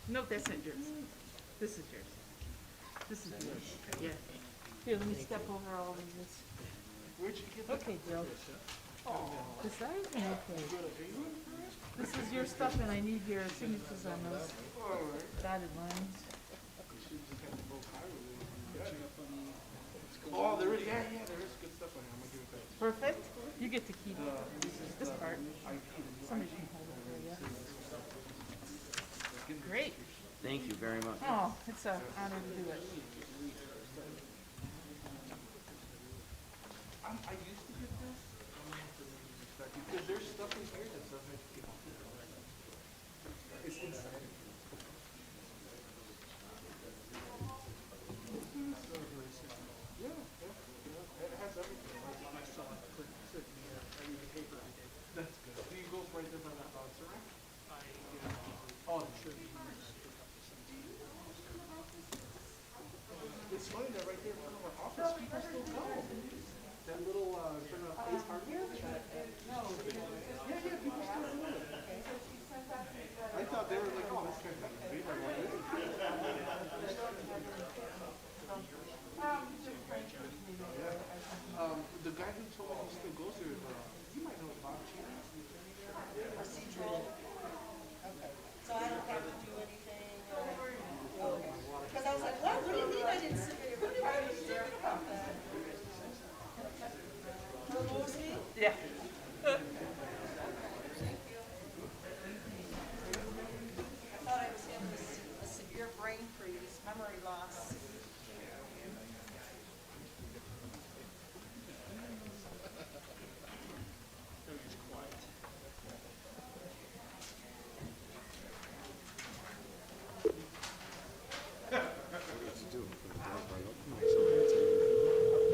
No, that's not yours. This is yours. This is yours. Yeah. Here, let me step over all of this. Okay, Joe. This side? Okay. This is your stuff, and I need your signatures on those dotted lines. Oh, there is, yeah, there is good stuff on here. I'm gonna give it back. Perfect. You get to keep this part. Somebody can hold it for you. Great. Thank you very much. Oh, it's an honor to do it. I used to get this, because there's stuff in here that doesn't get it's inside. Yeah, it has everything. I still have to click, I read the paper every day. That's good. Do you go right there by that sign that right there in front of our office, people still go. That little, in front of Ace Hardware? Yeah, people still do it. I thought they were like, oh, this guy's not gonna be there long, is he? The guy who told me he still goes there, you might know Bob Cheater. Procedural. Okay, so I don't have to do anything, okay. Because I was like, what do you mean I didn't submit it? What did I do about that? Remove me? Yeah. I thought I was having a severe brain freeze, memory loss.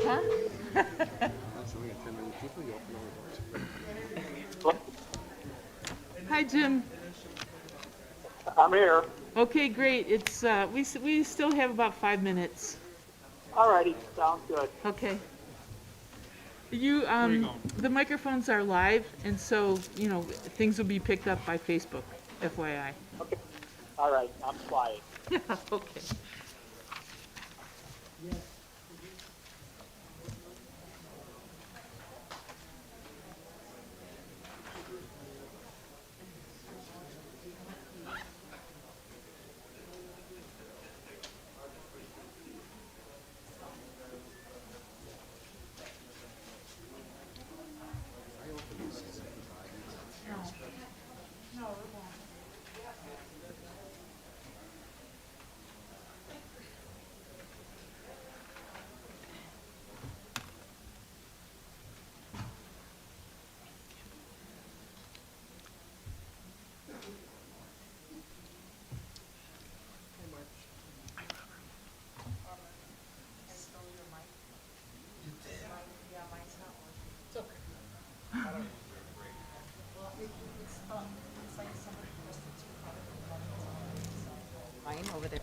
Huh? Hi, Jim. I'm here. Okay, great. It's, we still have about 5 minutes. Alrighty, sounds good. Okay. You, the microphones are live, and so, you know, things will be picked up by Facebook, FYI. Okay. Alright, I'm quiet. Yeah, okay. Mine over there.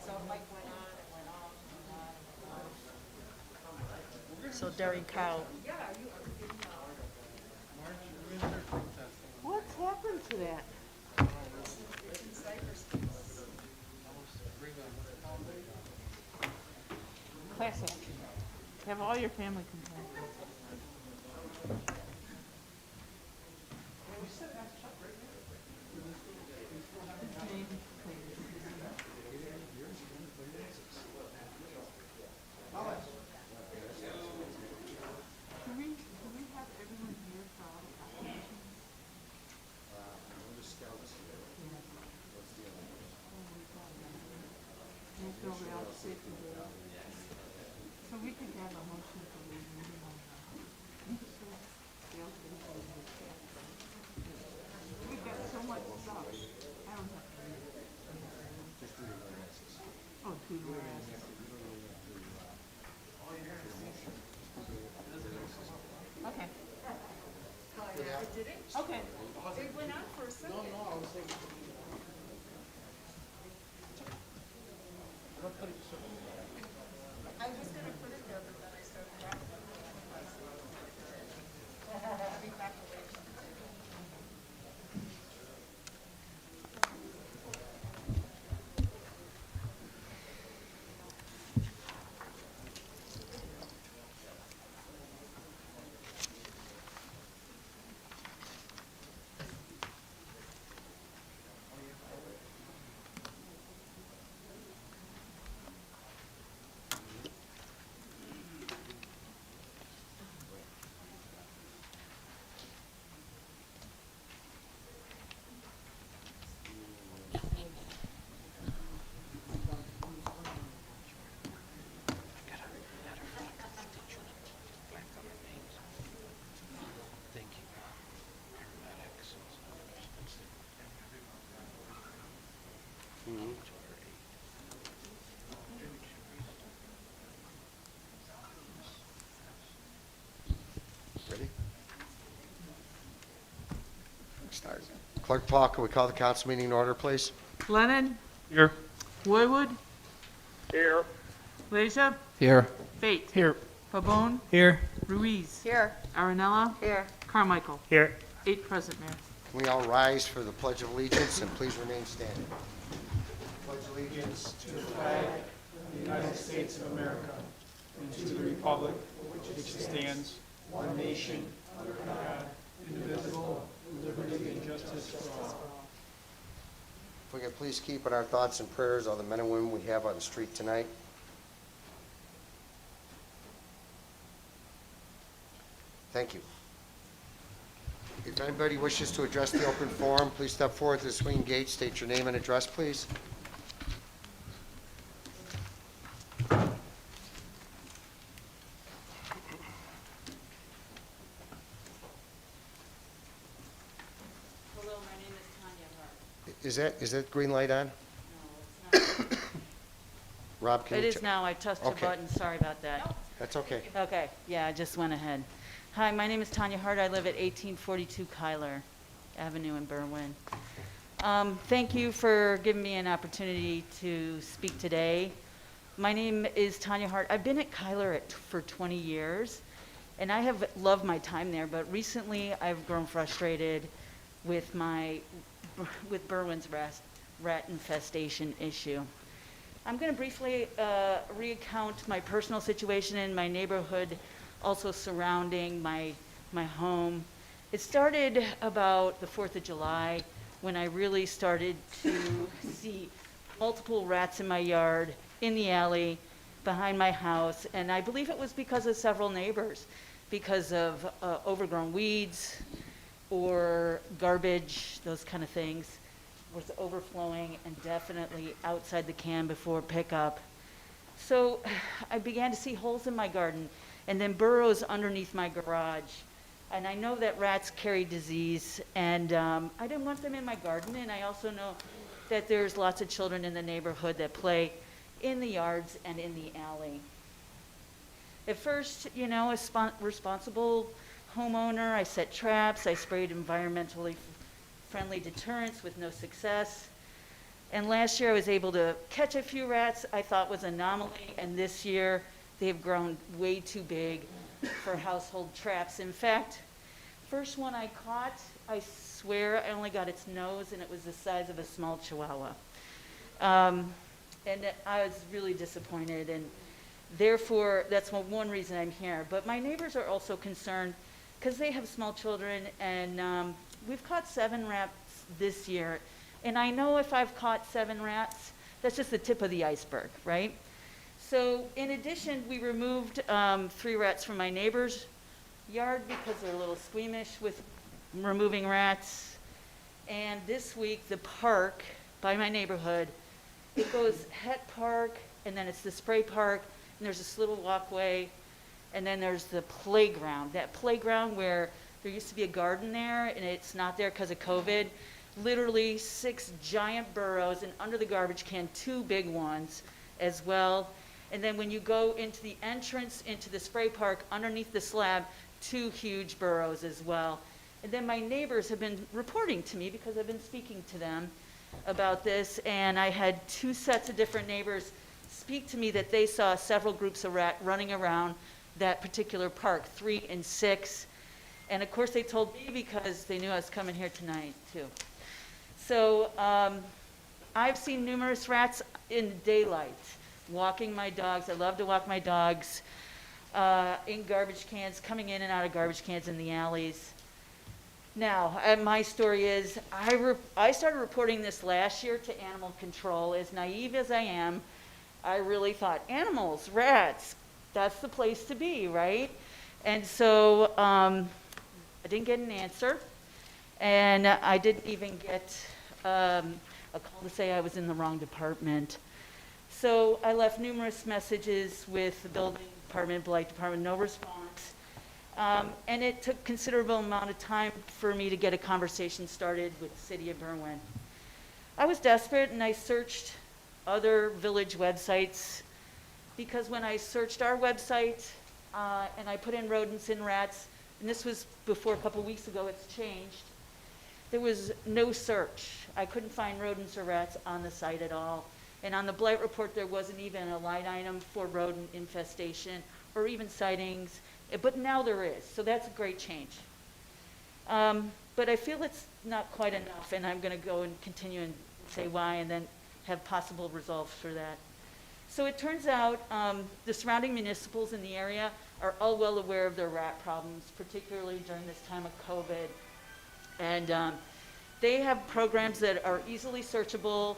So it like went on, it went off, and on. So dairy cow. What's happened to that? Classic. Have all your family come here. Can we have everyone here for all the applications? National Rail Safety Day. So we could have a motion for the meeting on rail safety day. We've got so much stuff. I don't have to read it. Oh, two whereas. Okay. Okay. It went on for a second. I was gonna put it there, but then I started laughing. Ready? Start. Clerk Paul, can we call the council meeting in order, please? Lennon, Here. Roywood, Here. Leisha, Here. Fate, Here. Pabon, Here. Ruiz, Here. Aranella, Here. Carmichael. Here. 8 present, Mayor. Can we all rise for the Pledge of Allegiance and please remain standing? Pledge allegiance to the flag United States of America, and to the republic which stands, one nation, under God, indivisible, with liberty and justice for all. If we could please keep in our thoughts and prayers all the men and women we have on the street tonight. Thank you. If anybody wishes to address the open forum, please step forward to the swinging gate, state your name and address, please. Hello, my name is Tanya Hart. Is that green light on? No, it's not. Rob, can It you is check? now. I touched a Okay. button. Sorry about that. That's okay. Okay, yeah, I just went ahead. Hi, my name is Tanya Hart. I live at 1842 Kyler Avenue in Berwyn. Thank you for giving me an opportunity to speak today. My name is Tanya Hart. I've been at Kyler for 20 years, and I have loved my time there, but recently I've grown frustrated with Berwyn's rat infestation issue. I'm going to briefly recount my personal situation in my neighborhood, also surrounding my home. It started about the 4th of July when I really started to see multiple rats in my yard, in the alley, behind my house, and I believe it was because of several neighbors, because of overgrown weeds or garbage, those kind of things was overflowing and definitely outside the can before pickup. So I began to see holes in my garden and then burrows underneath my garage. And I know that rats carry disease, and I didn't want them in my garden, and I also know that there's lots of children in the neighborhood that play in the yards and in the alley. At first, you know, as responsible homeowner, I set traps, I sprayed environmentally friendly deterrents with no success. And last year I was able to catch a few rats I thought was an anomaly, and this year they've grown way too big for household traps. In fact, first one I caught, I swear I only got its nose, and it was the size of a small chihuahua. And I was really disappointed, and therefore that's one reason I'm here. But my neighbors are also concerned because they have small children, and we've caught 7 rats this year. And I know if I've caught 7 rats, that's just the tip of the iceberg, right? So in addition, we removed 3 rats from my neighbor's yard because they're a little squeamish with removing rats. And this week, the park by my neighborhood, it goes Het Park, and then it's the spray park, and there's this little walkway, and then there's the playground. That playground where there used to be a garden there, and it's not there because of COVID. Literally 6 giant burrows, and under the garbage can, 2 big ones as well. And then when you go into the entrance into the spray park, underneath the slab, 2 huge burrows as well. And then my neighbors have been reporting to me because I've been speaking to them about this, and I had 2 sets of different neighbors speak to me that they saw several groups of rat running around that particular park, 3 and 6. And of course they told me because they knew I was coming here tonight too. So I've seen numerous rats in daylight, walking my dogs. I love to walk my dogs in garbage cans, coming in and out of garbage cans in the alleys. Now, my story is, I started reporting this last year to animal control. As naive as I am, I really thought, animals, rats, that's the place to be, right? And so I didn't get an answer, and I didn't even get a call to say I was in the wrong department. So I left numerous messages with the building department, blight department, no response. And it took considerable amount of time for me to get a conversation started with the city of Berwyn. I was desperate, and I searched other village websites, because when I searched our website and I put in rodents and rats, and this was before a couple weeks ago, it's changed, there was no search. I couldn't find rodents or rats on the site at all. And on the blight report, there wasn't even a line item for rodent infestation or even sightings, but now there is, so that's a great change. But I feel it's not quite enough, and I'm going to go and continue and say why, and then have possible resolves for that. So it turns out the surrounding municipals in the area are all well aware of their rat problems, particularly during this time of COVID. And they have programs that are easily searchable.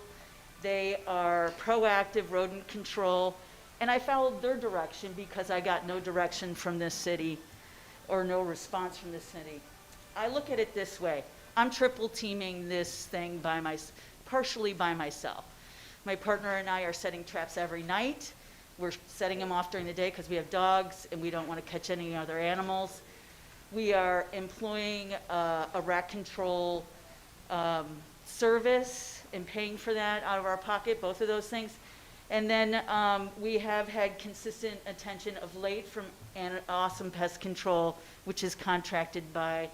They are proactive rodent control. And I followed their direction because I got no direction from this city or no response from this city. I look at it this way. I'm triple teaming this thing partially by myself. My partner and I are setting traps every night. We're setting them off during the day because we have dogs and we don't want to catch any other animals. We are employing a rat control service and paying for that out of our pocket, both of those things. And then we have had consistent attention of late from Awesome Pest Control, which is contracted by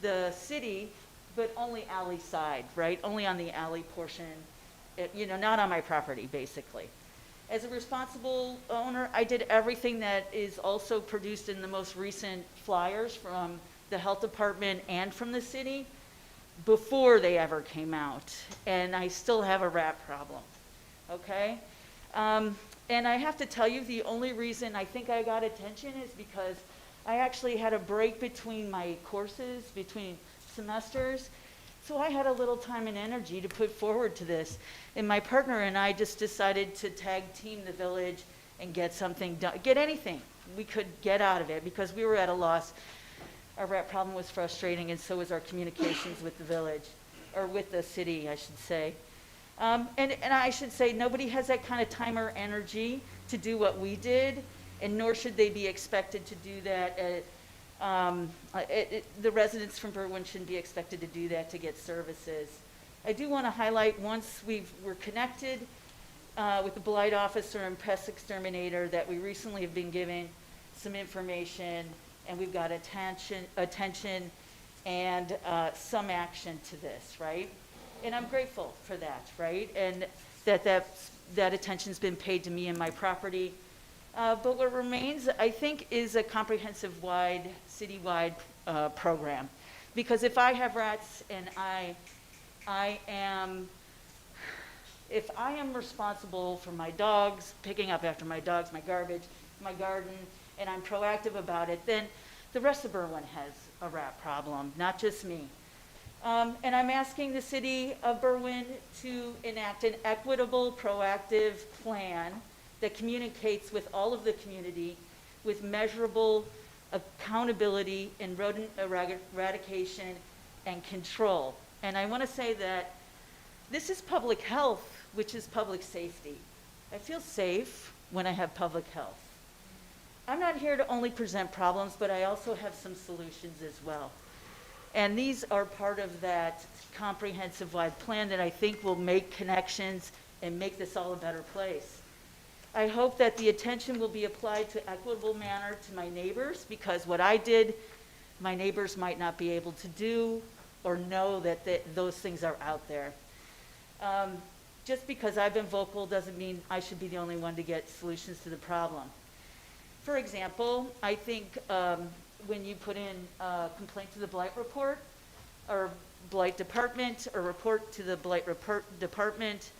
the city, but only alley side, right? Only on the alley portion, not on my property, basically. As a responsible owner, I did everything that is also produced in the most recent flyers from the health department and from the city before they ever came out. And I still have a rat problem, okay? And I have to tell you, the only reason I think I got attention is because I actually had a break between my courses, between semesters. So I had a little time and energy to put forward to this. And my partner and I just decided to tag team the village and get something done, get anything we could get out of it, because we were at a loss. Our rat problem was frustrating, and so was our communications with the village, or with the city, I should say. And I should say, nobody has that kind of time or energy to do what we did, and nor should they be expected to do that. The residents from Berwyn shouldn't be expected to do that to get services. I do want to highlight, once we're connected with the blight officer and pest exterminator, that we recently have been given some information, and we've got attention and some action to this, right? And I'm grateful for that, right? And that attention's been paid to me and my property. But what remains, I think, is a comprehensive citywide program. Because if I have rats and if I am responsible for my dogs, picking up after my dogs, my garbage, my garden, and I'm proactive about it, then the rest of Berwyn has a rat problem, not just me. And I'm asking the city of Berwyn to enact an equitable, proactive plan that communicates with all of the community with measurable accountability in rodent eradication and control. And I want to say that this is public health, which is public safety. I feel safe when I have public health. I'm not here to only present problems, but I also have some solutions as well. And these are part of that comprehensive wide plan that I think will make connections and make this all a better place. I hope that the attention will be applied to equitable manner to my neighbors, because what I did, my neighbors might not be able to do or know that those things are out there. Just because I've been vocal doesn't mean I should be the only one to get solutions to the problem. For example, I think when you put in a complaint to the blight report or blight department, or report to the blight department,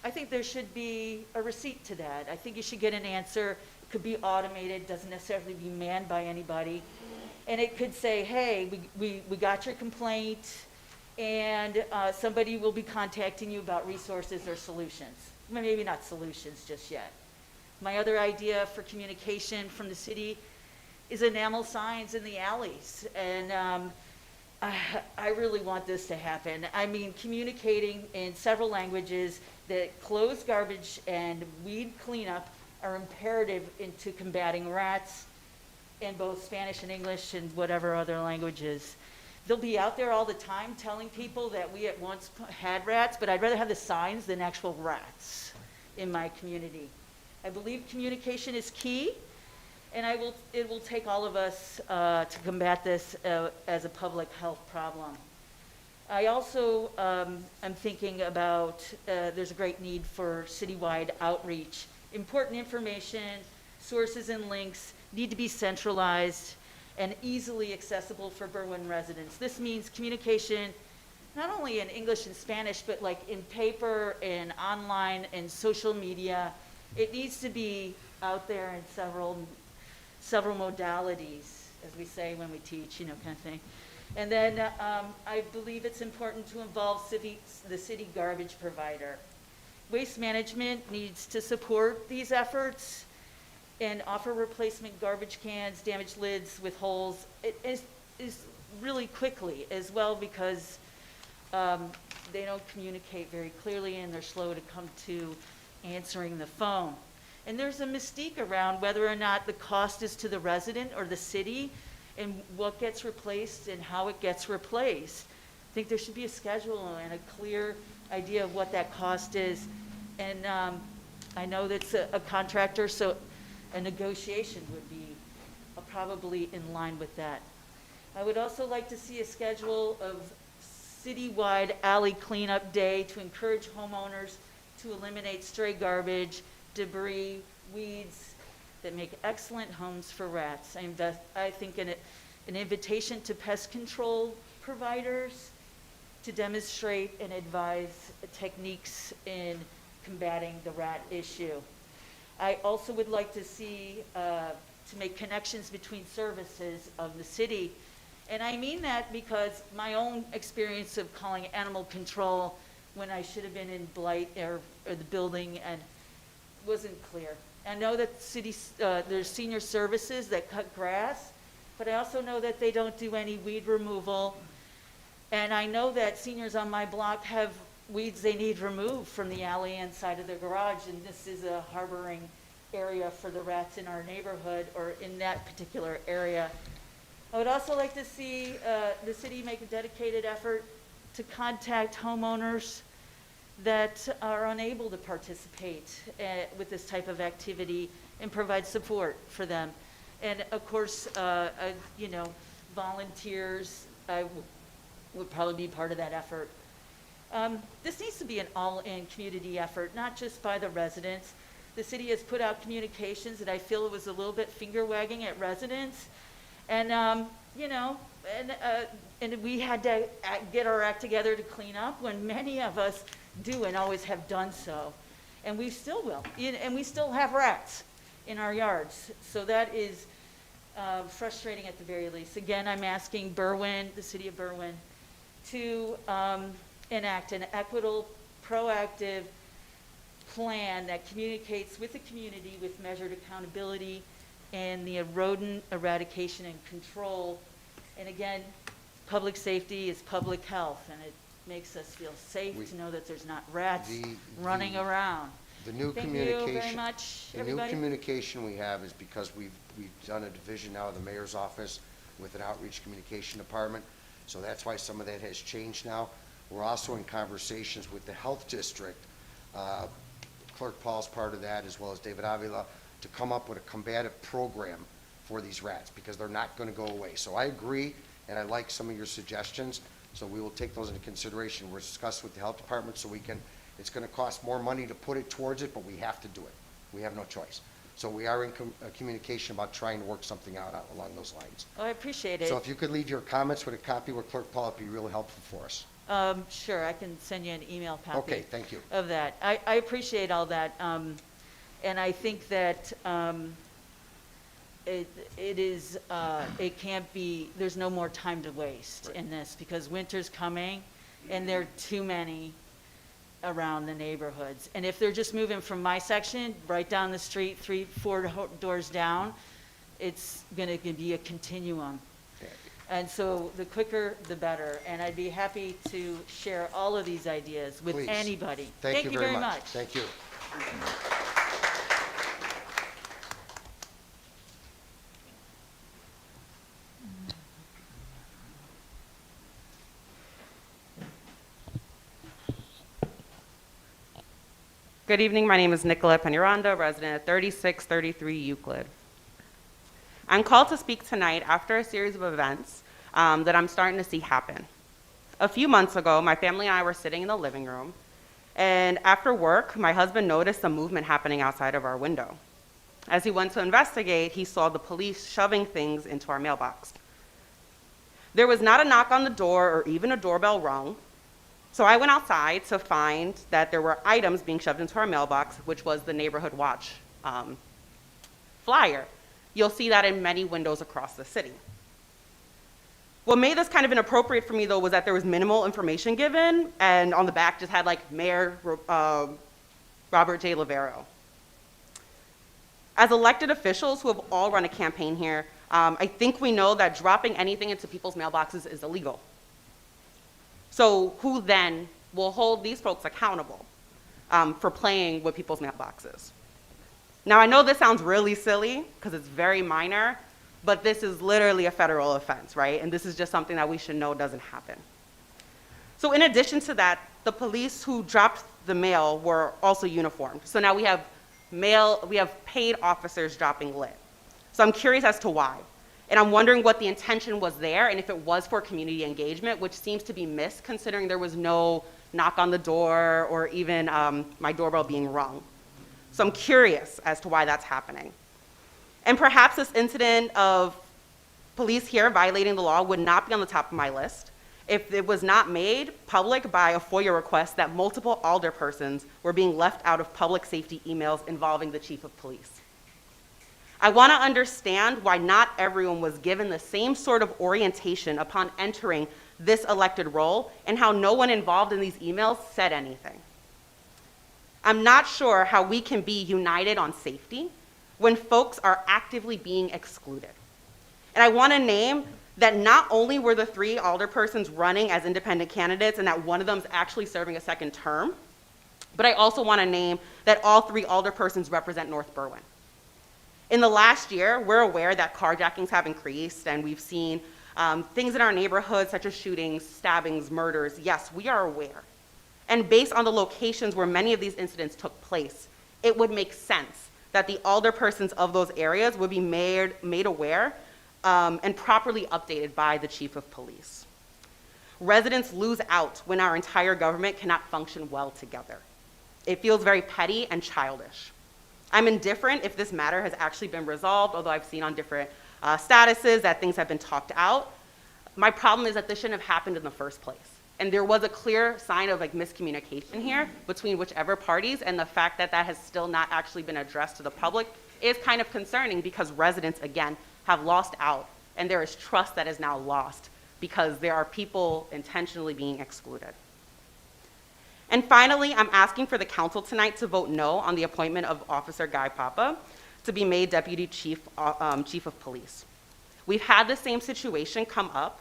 I think there should be a receipt to that. I think you should get an answer. It could be automated, doesn't necessarily be manned by anybody. And it could say, hey, we got your complaint, and somebody will be contacting you about resources or solutions. Maybe not solutions just yet. My other idea for communication from the city is enamel signs in the alleys. And I really want this to happen. I mean, communicating in several languages that closed garbage and weed cleanup are imperative into combating rats in both Spanish and English and whatever other languages. They'll be out there all the time telling people that we at once had rats, but I'd rather have the signs than actual rats in my community. I believe communication is key, and it will take all of us to combat this as a public health problem. I also am thinking about, there's a great need for citywide outreach. Important information, sources and links need to be centralized and easily accessible for Berwyn residents. This means communication not only in English and Spanish, but like in paper and online and social media. It needs to be out there in several modalities, as we say when we teach, kind of thing. And then I believe it's important to involve the city garbage provider. Waste management needs to support these efforts and offer replacement garbage cans, damaged lids with holes. It is really quickly as well, because they don't communicate very clearly and they're slow to come to answering the phone. And there's a mystique around whether or not the cost is to the resident or the city, and what gets replaced and how it gets replaced. I think there should be a schedule and a clear idea of what that cost is. And I know that's a contractor, so a negotiation would be probably in line with that. I would also like to see a schedule of citywide alley cleanup day to encourage homeowners to eliminate stray garbage, debris, weeds that make excellent homes for rats. I think an invitation to pest control providers to demonstrate and advise techniques in combating the rat issue. I also would like to see, to make connections between services of the city. And I mean that because my own experience of calling animal control when I should have been in blight or the building and wasn't clear. I know that there's senior services that cut grass, but I also know that they don't do any weed removal. And I know that seniors on my block have weeds they need removed from the alley inside of their garage, and this is a harboring area for the rats in our neighborhood or in that particular area. I would also like to see the city make a dedicated effort to contact homeowners that are unable to participate with this type of activity and provide support for them. And of course, volunteers would probably be part of that effort. This needs to be an all-in community effort, not just by the residents. The city has put out communications that I feel was a little bit finger-wagging at residents. And, and we had to get our act together to clean up when many of us do and always have done so. And we still will. And we still have rats in our yards. So that is frustrating at the very least. Again, I'm asking Berwyn, the city of Berwyn, to enact an equitable, proactive plan that communicates with the community with measured accountability and the rodent eradication and control. And again, public safety is public health, and it makes us feel safe to know that there's not rats running around. The new Thank communication. you very much, The everybody. new communication we have is because we've done a division now of the mayor's office with an outreach communication department. So that's why some of that has changed now. We're also in conversations with the health district. Clerk Paul's part of that, as well as David Avila, to come up with a combative program for these rats, because they're not going to go away. So I agree, and I like some of your suggestions. So we will take those into consideration. We're discussing with the health department so we can, it's going to cost more money to put it towards it, but we have to do it. We have no choice. So we are in communication about trying to work something out along those lines. Oh, I appreciate it. So if you could leave your comments with a copy with Clerk Paul, it'd be really helpful for us. Sure, I can send you an email copy. Okay, thank you. Of that. I appreciate all that. And I think that it can't be, there's no more time to waste in this, because winter's coming and there are too many around the neighborhoods. And if they're just moving from my section right down the street, 3-4 doors down, it's going to be a continuum. And so the quicker, the better. And I'd be happy to share all of these ideas with Please. anybody. Thank you very much. Thank you. Good evening. My name is Nicola Penaranda, resident at 3633 Euclid. I'm called to speak tonight after a series of events that I'm starting to see happen. A few months ago, my family and I were sitting in the living room, and after work, my husband noticed some movement happening outside of our window. As he went to investigate, he saw the police shoving things into our mailbox. There was not a knock on the door or even a doorbell rung, so I went outside to find that there were items being shoved into our mailbox, which was the Neighborhood Watch flyer. You'll see that in many windows across the city. What made this kind of inappropriate for me, though, was that there was minimal information given, and on the back just had like Mayor Robert J. Lavero. As elected officials who have all run a campaign here, I think we know that dropping anything into people's mailboxes is illegal. So who then will hold these folks accountable for playing with people's mailboxes? Now, I know this sounds really silly because it's very minor, but this is literally a federal offense, right? And this is just something that we should know doesn't happen. So in addition to that, the police who dropped the mail were also uniformed. So now we have paid officers dropping lit. So I'm curious as to why. And I'm wondering what the intention was there and if it was for community engagement, which seems to be missed considering there was no knock on the door or even my doorbell being rung. So I'm curious as to why that's happening. And perhaps this incident of police here violating the law would not be on the top of my list if it was not made public by a FOIA request that multiple alderpersons were being left out of public safety emails involving the chief of police. I want to understand why not everyone was given the same sort of orientation upon entering this elected role and how no one involved in these emails said anything. I'm not sure how we can be united on safety when folks are actively being excluded. And I want to name that not only were the 3 alderpersons running as independent candidates and that one of them is actually serving a second term, but I also want to name that all 3 alderpersons represent North Berwyn. In the last year, we're aware that carjackings have increased and we've seen things in our neighborhood such as shootings, stabbings, murders. Yes, we are aware. And based on the locations where many of these incidents took place, it would make sense that the alderpersons of those areas would be made aware and properly updated by the chief of police. Residents lose out when our entire government cannot function well together. It feels very petty and childish. I'm indifferent if this matter has actually been resolved, although I've seen on different statuses that things have been talked out. My problem is that this shouldn't have happened in the first place. And there was a clear sign of miscommunication here between whichever parties, and the fact that that has still not actually been addressed to the public is kind of concerning because residents, again, have lost out, and there is trust that is now lost because there are people intentionally being excluded. And finally, I'm asking for the council tonight to vote no on the appointment of Officer Guy Papa to be made Deputy Chief of Police. We've had the same situation come up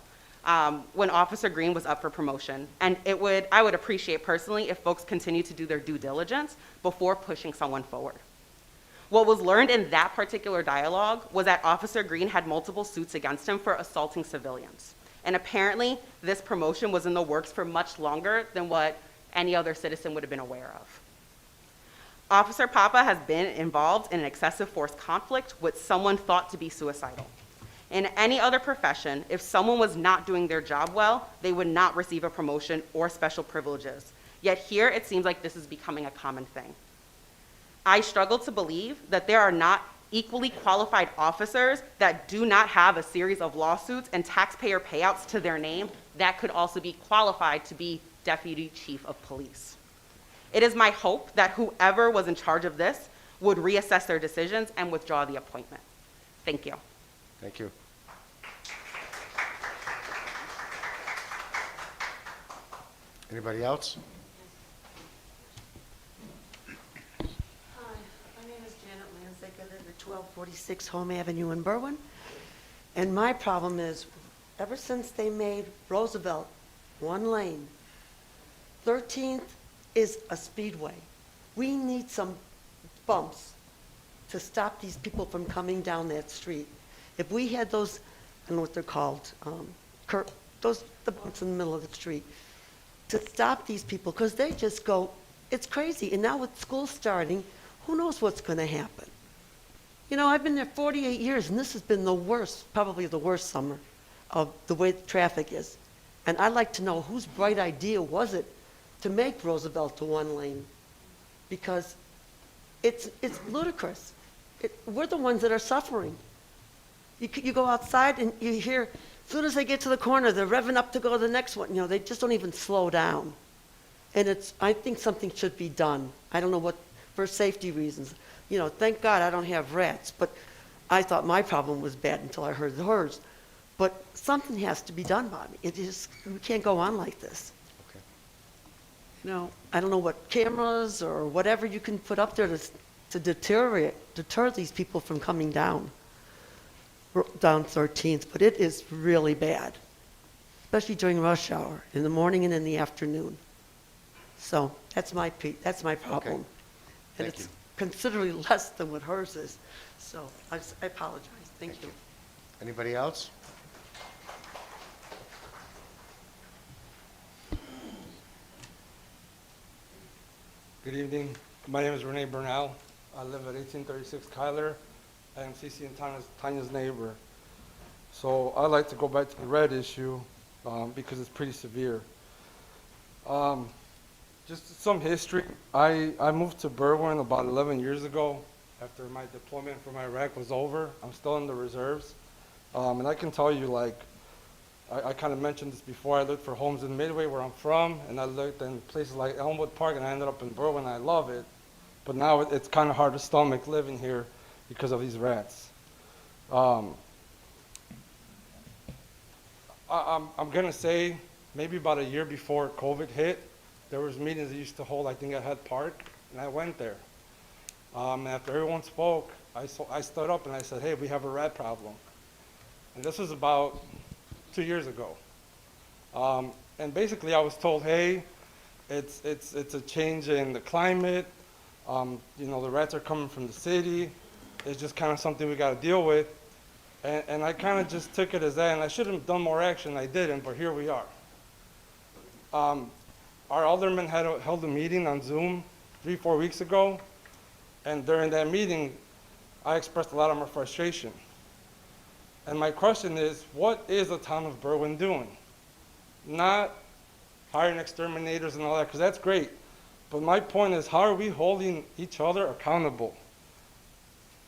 when Officer Green was up for promotion. And I would appreciate personally if folks continue to do their due diligence before pushing someone forward. What was learned in that particular dialogue was that Officer Green had multiple suits against him for assaulting civilians. And apparently, this promotion was in the works for much longer than what any other citizen would have been aware of. Officer Papa has been involved in an excessive force conflict with someone thought to be suicidal. In any other profession, if someone was not doing their job well, they would not receive a promotion or special privileges. Yet here, it seems like this is becoming a common thing. I struggle to believe that there are not equally qualified officers that do not have a series of lawsuits and taxpayer payouts to their name that could also be qualified to be Deputy Chief of Police. It is my hope that whoever was in charge of this would reassess their decisions and withdraw the appointment. Thank you. Thank you. Anybody else? Hi, my name is Janet Lanzik. I live at 1246 Home Avenue in Berwyn. And my problem is, ever since they made Roosevelt one lane, 13th is a speedway. We need some bumps to stop these people from coming down that street. If we had those, I don't know what they're called, the bumps in the middle of the street, to stop these people, because they just go, it's crazy. And now with school starting, who knows what's going to happen? You know, I've been there 48 years, and this has been the worst, probably the worst summer of the way the traffic is. And I'd like to know whose bright idea was it to make Roosevelt to one lane? Because it's ludicrous. We're the ones that are suffering. You go outside and you hear, as soon as they get to the corner, they're revving up to go to the next one. You know, they just don't even slow down. And I think something should be done. I don't know what, for safety reasons. You know, thank God I don't have rats, but I thought my problem was bad until I heard hers. But something has to be done about it. We can't go on like this. Okay. You know, I don't know what cameras or whatever you can put up there to deter these people from coming down 13th, but it is really bad, especially during rush hour, in the morning and in the afternoon. So that's my problem. And Thank it's you. considerably less than what hers is. So I apologize. Thank you. Anybody else? Good evening. My name is Renee Bernal. I live at 1836 Kyler. I am CC and Tanya's neighbor. So I'd like to go back to the red issue because it's pretty severe. Just some history. I moved to Berwyn about 11 years ago after my deployment from Iraq was over. I'm still in the reserves. And I can tell you, like, I kind of mentioned this before. I looked for homes in Midway, where I'm from, and I looked in places like Elmwood Park, and I ended up in Berwyn, and I love it. But now it's kind of hard to stomach living here because of these rats. I'm going to say maybe about a year before COVID hit, there was meetings they used to hold, I think, at Head Park, and I went there. After everyone spoke, I stood up and I said, hey, we have a rat problem. And this was about 2 years ago. And basically I was told, hey, it's a change in the climate. You know, the rats are coming from the city. It's just kind of something we got to deal with. And I kind of just took it as that, and I should have done more action. I didn't, but here we are. Our alderman held a meeting on Zoom 3-4 weeks ago, and during that meeting, I expressed a lot of my frustration. And my question is, what is the town of Berwyn doing? Not hiring exterminators and all that, because that's great. But my point is, how are we holding each other accountable?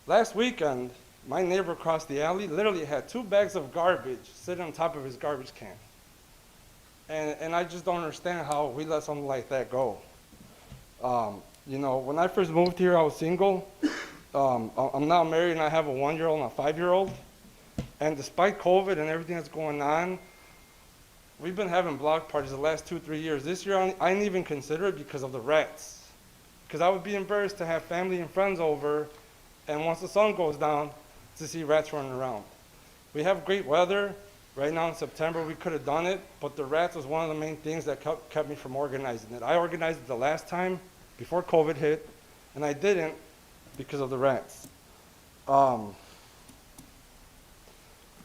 Last weekend, my neighbor across the alley literally had 2 bags of garbage sitting on top of his garbage can. And I just don't understand how we let something like that go. You know, when I first moved here, I was single. I'm now married and I have a 1-year-old and a 5-year-old. And despite COVID and everything that's going on, we've been having block parties the last 2-3 years. This year, I didn't even consider it because of the rats. Because I would be embarrassed to have family and friends over, and once the sun goes down, to see rats running around. We have great weather. Right now in September, we could have done it, but the rats was one of the main things that kept me from organizing it. I organized it the last time, before COVID hit, and I didn't because of the rats.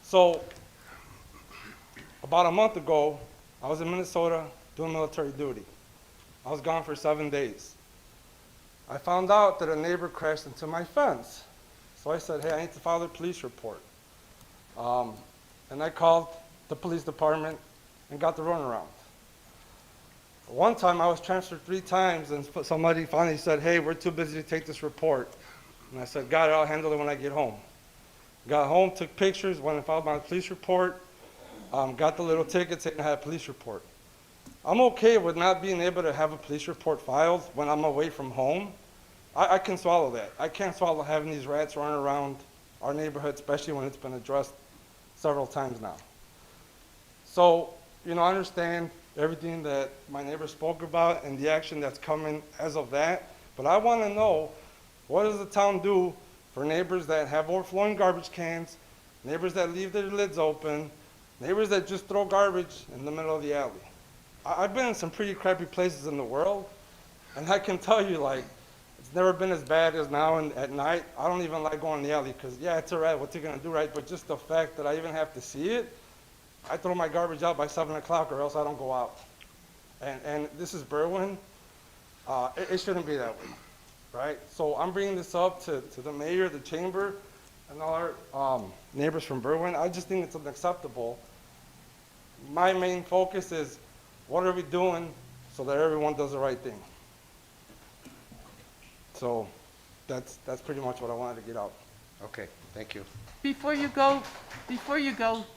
So, about a month ago, I was in Minnesota doing military duty. I was gone for 7 days. I found out that a neighbor crashed into my fence. So I said, hey, I need to file a police report. And I called the police department and got the runaround. One time I was transferred 3 times and somebody finally said, hey, we're too busy to take this report. And I said, got it, I'll handle it when I get home. Got home, took pictures, went and filed my police report, got the little ticket saying I had a police report. I'm okay with not being able to have a police report filed when I'm away from home. I can swallow that. I can't swallow having these rats running around our neighborhood, especially when it's been addressed several times now. So, you know, I understand everything that my neighbor spoke about and the action that's coming as of that, but I want to know, what does the town do for neighbors that have overflowing garbage cans, neighbors that leave their lids open, neighbors that just throw garbage in the middle of the alley? I've been in some pretty crappy places in the world, and I can tell you, like, it's never been as bad as now at night. I don't even like going in the alley because, yeah, it's all right, what's it going to do, right? But just the fact that I even have to see it, I throw my garbage out by 7 o'clock or else I don't go out. And this is Berwyn. It shouldn't be that way, right? So I'm bringing this up to the mayor, the chamber, and all our neighbors from Berwyn. I just think it's unacceptable my main focus is what are we doing so that everyone does the right thing. So that's pretty much what I wanted to get out. Okay, thank you. Before you go,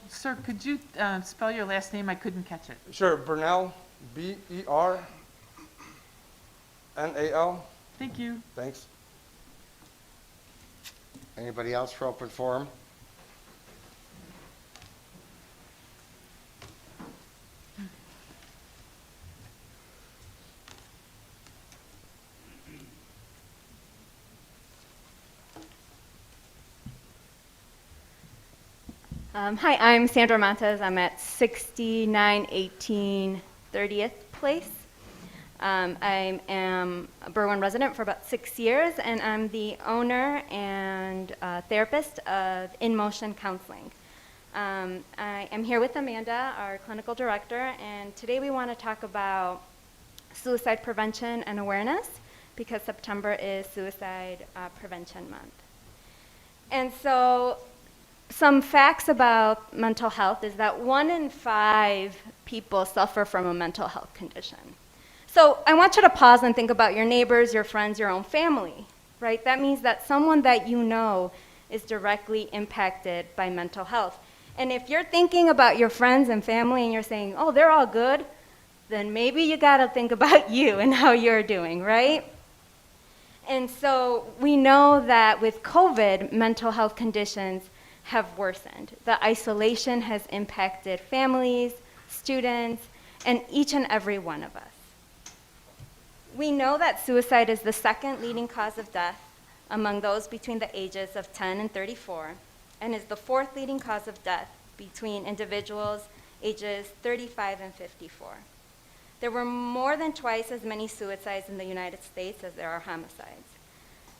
sir, could you spell your last name? I couldn't catch it. Sure, Bernal, B-E-R-N-A-L. Thank you. Thanks. Anybody else for open forum? Hi, I'm Sandra Montes. I'm at 6918 30th Place. I am a Berwyn resident for about 6 years, and I'm the owner and therapist of In Motion Counseling. I am here with Amanda, our clinical director, and today we want to talk about suicide prevention and awareness because September is Suicide Prevention Month. And so some facts about mental health is that 1 in 5 people suffer from a mental health condition. So I want you to pause and think about your neighbors, your friends, your own family, right? That means that someone that you know is directly impacted by mental health. And if you're thinking about your friends and family and you're saying, oh, they're all good, then maybe you gotta think about you and how you're doing, right? And so we know that with COVID, mental health conditions have worsened. The isolation has impacted families, students, and each and every one of us. We know that suicide is the second leading cause of death among those between the ages of 10 and 34, and is the 4th leading cause of death between individuals ages 35 and 54. There were more than twice as many suicides in the United States as there are homicides.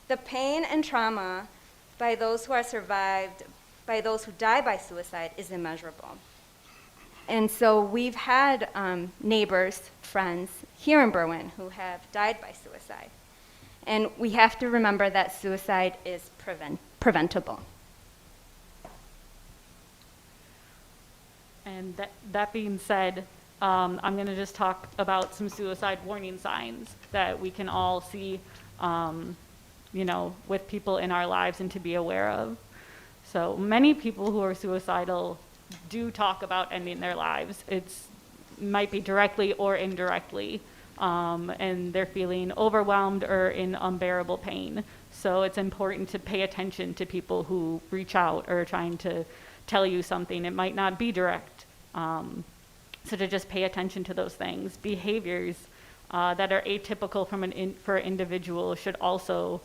The pain and trauma by those who are survived by those who die by suicide is immeasurable. And so we've had neighbors, friends here in Berwyn who have died by suicide. And we have to remember that suicide is preventable. And that being said, I'm going to just talk about some suicide warning signs that we can all see, with people in our lives and to be aware of. So many people who are suicidal do talk about ending their lives. It might be directly or indirectly, and they're feeling overwhelmed or in unbearable pain. So it's important to pay attention to people who reach out or are trying to tell you something. It might not be direct. So to just pay attention to those things. Behaviors that are atypical for an individual should also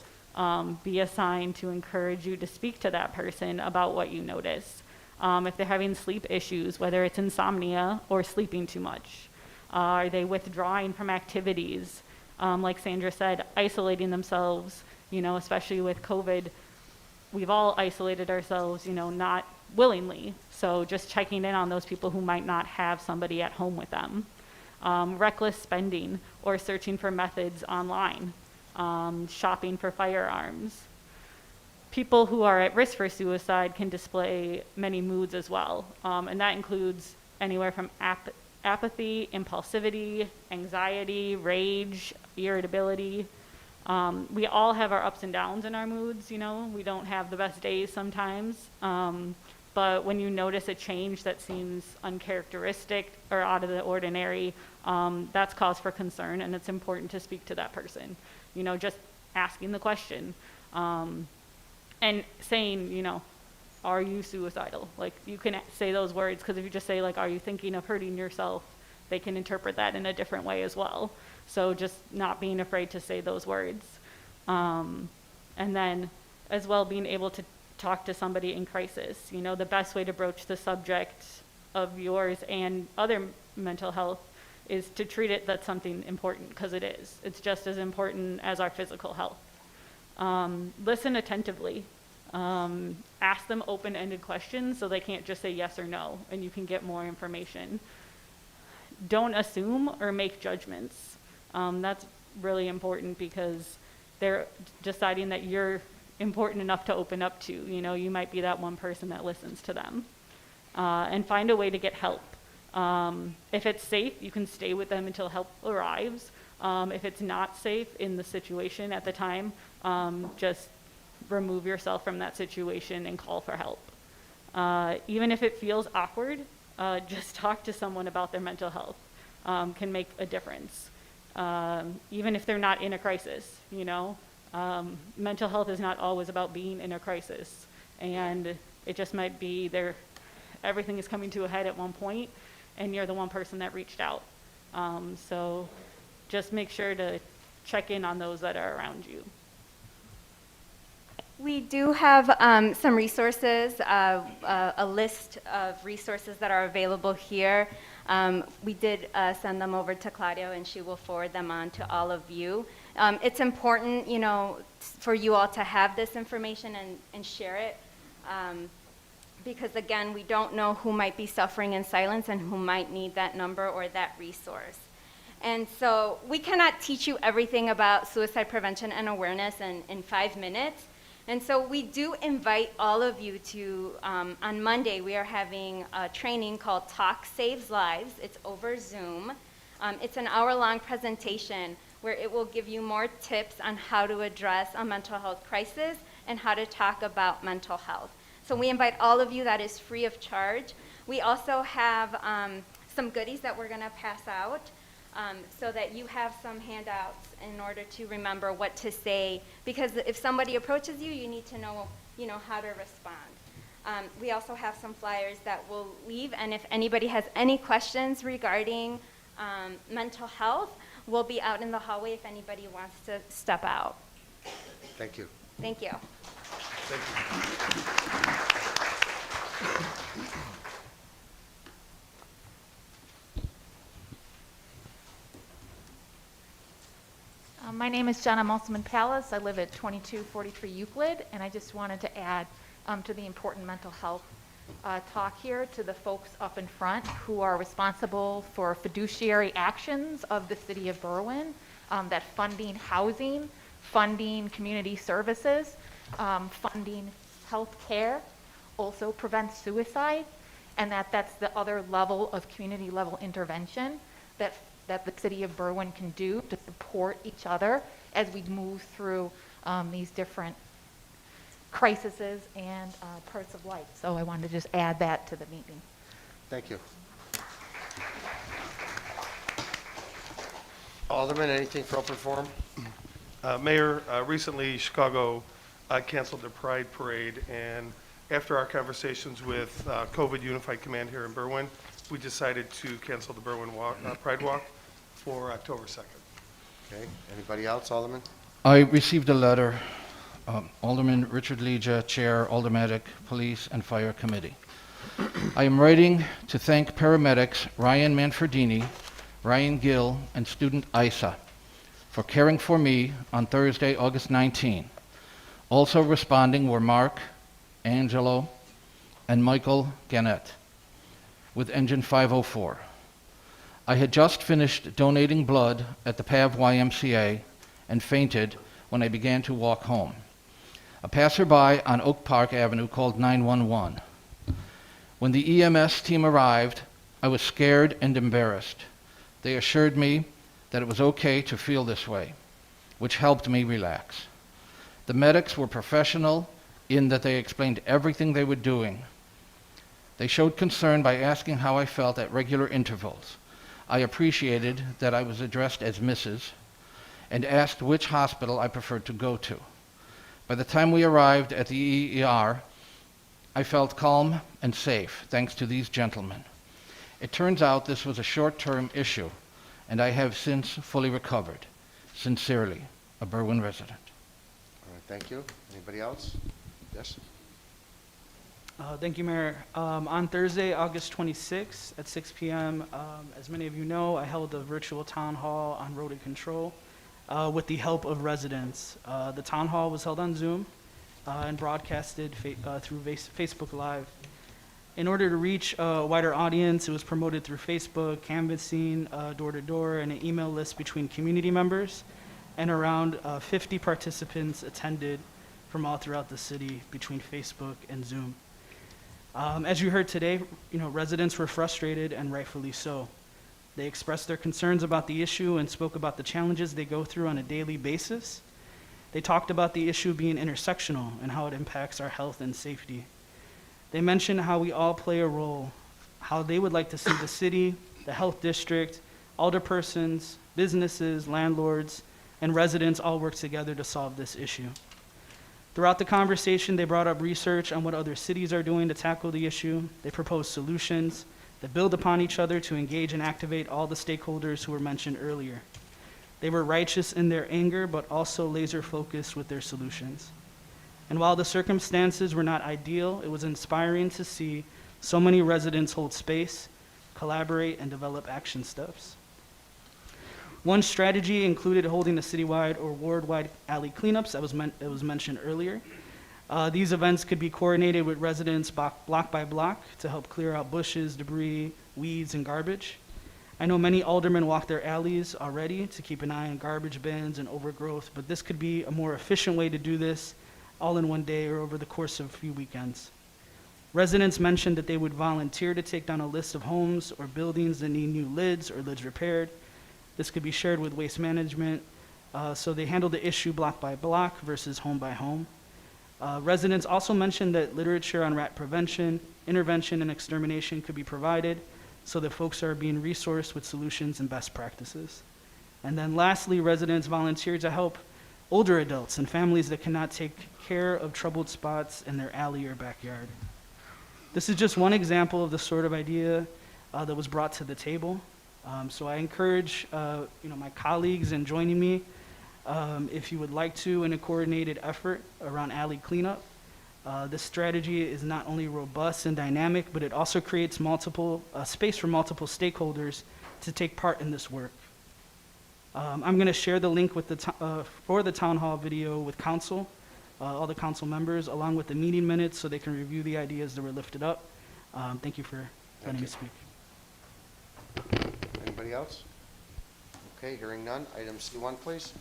be a sign to encourage you to speak to that person about what you notice. If they're having sleep issues, whether it's insomnia or sleeping too much, are they withdrawing from activities? Like Sandra said, isolating themselves, especially with COVID, we've all isolated ourselves, not willingly. So just checking in on those people who might not have somebody at home with them. Reckless spending or searching for methods online. Shopping for firearms. People who are at risk for suicide can display many moods as well, and that includes anywhere from apathy, impulsivity, anxiety, rage, irritability. We all have our ups and downs in our moods, we don't have the best days sometimes, but when you notice a change that seems uncharacteristic or out of the ordinary, that's cause for concern, and it's important to speak to that person. Just asking the question, and saying, are you suicidal? Like, you can say those words, because if you just say, like, are you thinking of hurting yourself, they can interpret that in a different way as well. So just not being afraid to say those words. And then, as well, being able to talk to somebody in crisis. The best way to broach the subject of yours and other mental health is to treat it that's something important, because it is. It's just as important as our physical health. Listen attentively. Ask them open-ended questions so they can't just say yes or no, and you can get more information. Don't assume or make judgments. That's really important, because they're deciding that you're important enough to open up to. You might be that one person that listens to them. And find a way to get help. If it's safe, you can stay with them until help arrives. If it's not safe in the situation at the time, just remove yourself from that situation and call for help. Even if it feels awkward, just talk to someone about their mental health. Can make a difference. Even if they're not in a crisis, you know. Mental health is not always about being in a crisis. And it just might be everything is coming to a head at one point, and you're the one person that reached out. So just make sure to check in on those that are around you. We do have some resources, a list of resources that are available here. We did send them over to Claudia, and she will forward them on to all of you. It's important, you know, for you all to have this information and share it, because again, we don't know who might be suffering in silence and who might need that number or that resource. And so we cannot teach you everything about suicide prevention and awareness in 5 minutes. And so we do invite all of you to, on Monday, we are having a training called Talk Saves Lives. It's over Zoom. It's an hour-long presentation where it will give you more tips on how to address a mental health crisis and how to talk about mental health. So we invite all of you. That is free of charge. We also have some goodies that we're going to pass out. So that you have some handouts in order to remember what to say, because if somebody approaches you, you need to know, you know, how to respond. We also have some flyers that we'll leave, and if anybody has any questions regarding mental health, we'll be out in the hallway if anybody wants to step out. Thank you. Thank you. Thank you. My name is Jenna Musselman Palace. I live at 2243 Euclid, and I just wanted to add to the important mental health talk here to the folks up in front who are responsible for fiduciary actions of the city of Berwyn, that funding housing, funding community services, funding health care, also prevents suicide, and that's the other level of community level intervention that the city of Berwyn can do to support each other as we move through these different crises and parts of life. So I wanted to just add that to the meeting. Thank you. Alderman, anything for open forum? Mayor, recently Chicago canceled their Pride Parade, and after our conversations with COVID Unified Command here in Berwyn, we decided to cancel the Berwyn Pride Walk for October 2nd. Okay, anybody else, Alderman? I received a letter, Alderman Richard Leja, Chair, Aldermanic Police and Fire Committee. I am writing to thank paramedics Ryan Manfredini, Ryan Gill, and student Isa for caring for me on Thursday, August 19. Also responding were Mark, Angelo, and Michael Gannett with Engine 504. I had just finished donating blood at the PAV YMCA and fainted when I began to walk home. A passerby on Oak Park Avenue called 911. When the EMS team arrived, I was scared and embarrassed. They assured me that it was okay to feel this way, which helped me relax. The medics were professional in that they explained everything they were doing. They showed concern by asking how I felt at regular intervals. I appreciated that I was addressed as Mrs. and asked which hospital I preferred to go to. By the time we arrived at the ER, I felt calm and safe, thanks to these gentlemen. It turns out this was a short-term issue, and I have since fully recovered. Sincerely, a Berwyn resident. All right, thank you. Anybody else? Yes? Thank you, Mayor. On Thursday, August 26th at 6 p.m., as many of you know, I held a virtual town hall on rodent control with the help of residents. The town hall was held on Zoom and broadcasted through Facebook Live. In order to reach a wider audience, it was promoted through Facebook, canvassing door-to-door, and an email list between community members, and around 50 participants attended from all throughout the city between Facebook and Zoom. As you heard today, residents were frustrated, and rightfully so. They expressed their concerns about the issue and spoke about the challenges they go through on a daily basis. They talked about the issue being intersectional and how it impacts our health and safety. They mentioned how we all play a role, how they would like to see the city, the health district, alderpersons, businesses, landlords, and residents all work together to solve this issue. Throughout the conversation, they brought up research on what other cities are doing to tackle the issue. They proposed solutions that build upon each other to engage and activate all the stakeholders who were mentioned earlier. They were righteous in their anger, but also laser-focused with their solutions. And while the circumstances were not ideal, it was inspiring to see so many residents hold space, collaborate, and develop action steps. One strategy included holding the citywide or ward-wide alley cleanups that was mentioned earlier. These events could be coordinated with residents block by block to help clear out bushes, debris, weeds, and garbage. I know many aldermen walk their alleys already to keep an eye on garbage bins and overgrowth, but this could be a more efficient way to do this all in one day or over the course of a few weekends. Residents mentioned that they would volunteer to take down a list of homes or buildings that need new lids or lids repaired. This could be shared with waste management, so they handle the issue block by block versus home by home. Residents also mentioned that literature on rat prevention, intervention, and extermination could be provided so that folks are being resourced with solutions and best practices. And then lastly, residents volunteered to help older adults and families that cannot take care of troubled spots in their alley or backyard. This is just one example of the sort of idea that was brought to the table. So I encourage my colleagues in joining me, if you would like to, in a coordinated effort around alley cleanup. This strategy is not only robust and dynamic, but it also creates space for multiple stakeholders to take part in this work. I'm going to share the link with for the town hall video with council, all the council members, along with the meeting minutes so they can review the ideas that were lifted up. Thank you for letting me speak. Anybody else? Okay, hearing none. Item C1, please.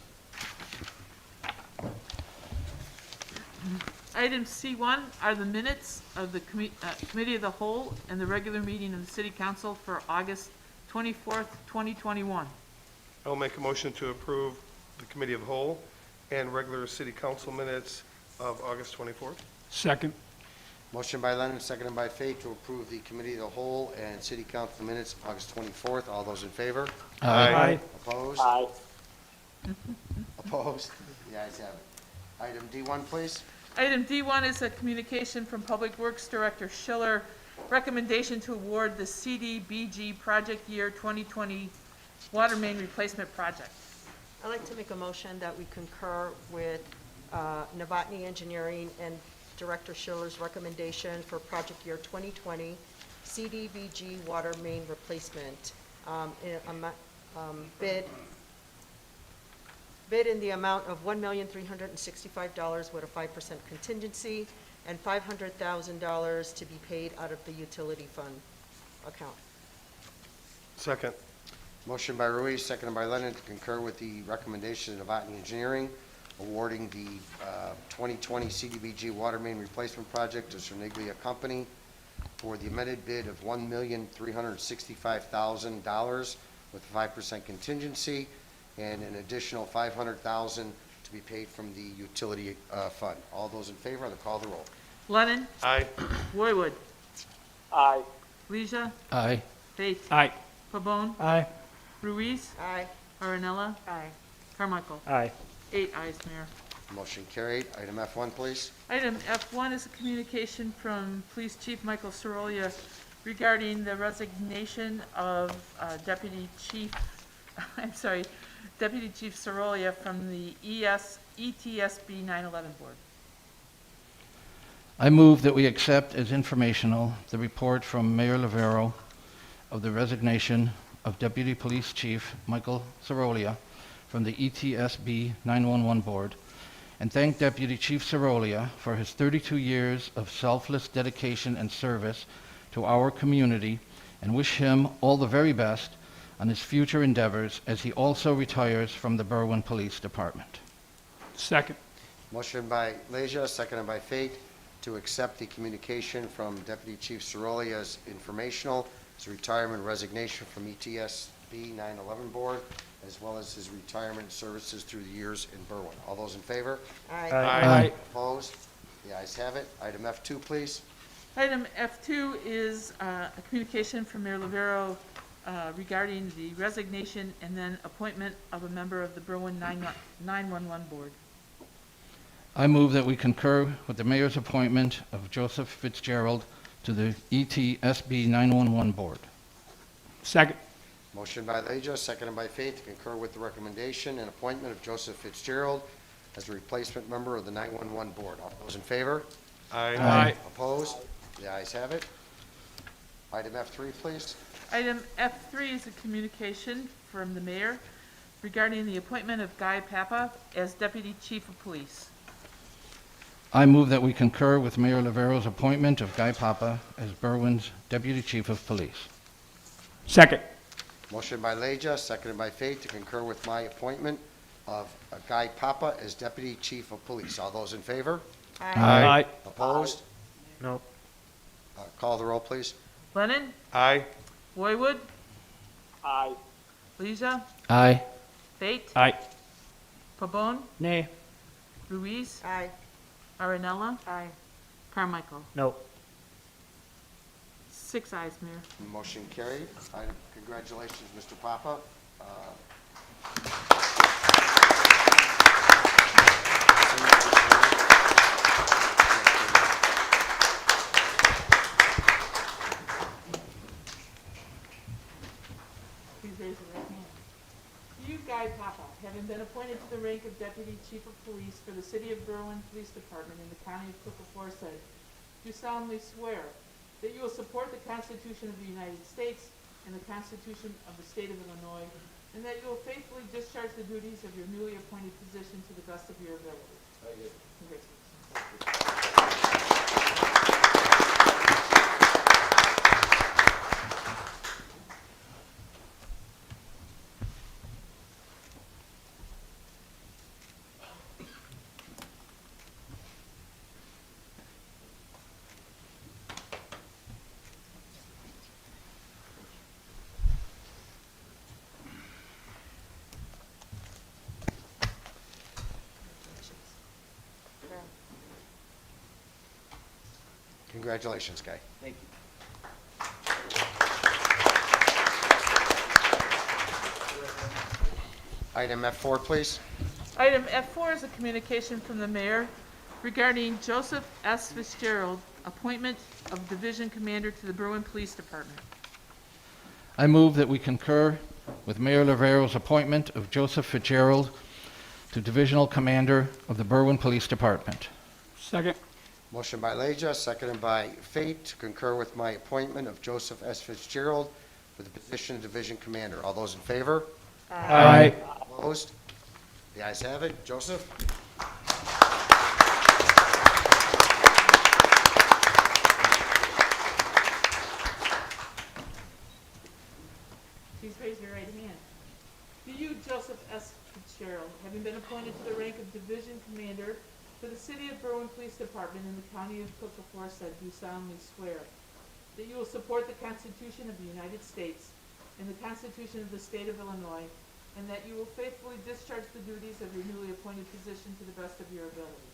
Item C1 are the minutes of the Committee of the Whole and the regular meeting of the City Council for August 24th, 2021. I will make a motion to approve the Committee of the Whole and regular City Council minutes of August 24th. Second. Motion by Lennon, seconded by Fate to approve the Committee of the Whole and City Council minutes of August 24th. All those in favor? Aye. Opposed? Aye. Opposed? The ayes have it. Item D1, please. Item D1 is a communication from Public Works Director Schiller, recommendation to award the CDBG Project Year 2020 Water Main Replacement Project. I'd like to make a motion that we concur with Novotny Engineering and Director Schiller's recommendation for Project Year 2020 CDBG Water Main Replacement. Bid in the amount of $1,365 with a 5% contingency and $500,000 to be paid out of the utility fund account. Second. Motion by Ruiz, seconded by Lennon to concur with the recommendation of Novotny Engineering awarding the 2020 CDBG Water Main Replacement Project to Cerniglia Company for the amended bid of $1,365,000 with a 5% contingency and an additional $500,000 to be paid from the utility fund. All those in favor on the call of the roll. Lennon? Aye. Roywood? Aye. Leisure? Aye. Fate? Aye. Pabon? Aye. Ruiz? Aye. Arinella? Aye. Carmichael? Aye. 8 ayes, Mayor. Motion carried. Item F1, please. Item F1 is a communication from Police Chief Michael Sorolia regarding the resignation of Deputy Chief Sorolia from the ETSB 911 Board. I move that we accept as informational the report from Mayor Lavero of the resignation of Deputy Police Chief Michael Sorolia from the ETSB 911 Board, and thank Deputy Chief Sorolia for his 32 years of selfless dedication and service to our community, and wish him all the very best on his future endeavors as he also retires from the Berwyn Police Department. Second. Motion by Leisure, seconded by Fate to accept the communication from Deputy Chief Ciroli as informational, his retirement resignation from ETSB 911 Board, as well as his retirement services through the years in Berwyn. All those in favor? Aye. Opposed? The ayes have it. Item F2, please. Item F2 is a communication from Mayor Lavero regarding the resignation and then appointment of a member of the Berwyn 911 Board. I move that we concur with the mayor's appointment of Joseph Fitzgerald to the ETSB 911 Board. Second. Motion by Leja, seconded by Faith, to concur with the recommendation and appointment of Joseph Fitzgerald as a replacement member of the 911 Board. All those in favor? Aye. Opposed? The ayes have it. Item F3, please. Item F3 is a communication from the mayor regarding the appointment of Guy Papa as Deputy Chief of Police. I move that we concur with Mayor Lavero's appointment of Guy Papa as Berwyn's Deputy Chief of Police. Second. Motion by Leja, seconded by Faith, to concur with my appointment of Guy Papa as Deputy Chief of Police. All those in favor? Aye. Opposed? No. Call the roll, please. Lennon? Aye. Boywood? Aye. Leisure? Aye. Fate? Aye. Pabon? Nay. Ruiz? Aye. Arinella? Aye. Carmichael? No. 6 ayes, Mayor. Motion carried. Congratulations, Mr. Papa. Please raise your right hand. Do you, Guy Papa, having been appointed to the rank of Deputy Chief of Police for the City of Berwyn Police Department in the County of Cook aforesaid, do solemnly swear that you will support the Constitution of the United States and the Constitution of the State of Illinois, and that you will faithfully discharge the duties of your newly appointed position to the best of your ability? I do. Congratulations. Congratulations, Guy. Thank you. Item F4, please. Item F4 is a communication from the mayor regarding Joseph S. Fitzgerald, appointment of Division Commander to the Berwyn Police Department. I move that we concur with Mayor Lavero's appointment of Joseph Fitzgerald to Divisional Commander of the Berwyn Police Department. Second. Motion by Leja, seconded by Fate, to concur with my appointment of Joseph S. Fitzgerald for the position of Division Commander. All those in favor? Aye. Opposed? The ayes have it. Joseph? Please raise your right hand. Do you, Joseph S. Fitzgerald, having been appointed to the rank of Division Commander for the City of Berwyn Police Department in the County of Cook aforesaid, do solemnly swear that you will support the Constitution of the United States and the Constitution of the State of Illinois, and that you will faithfully discharge the duties of your newly appointed position to the best of your ability?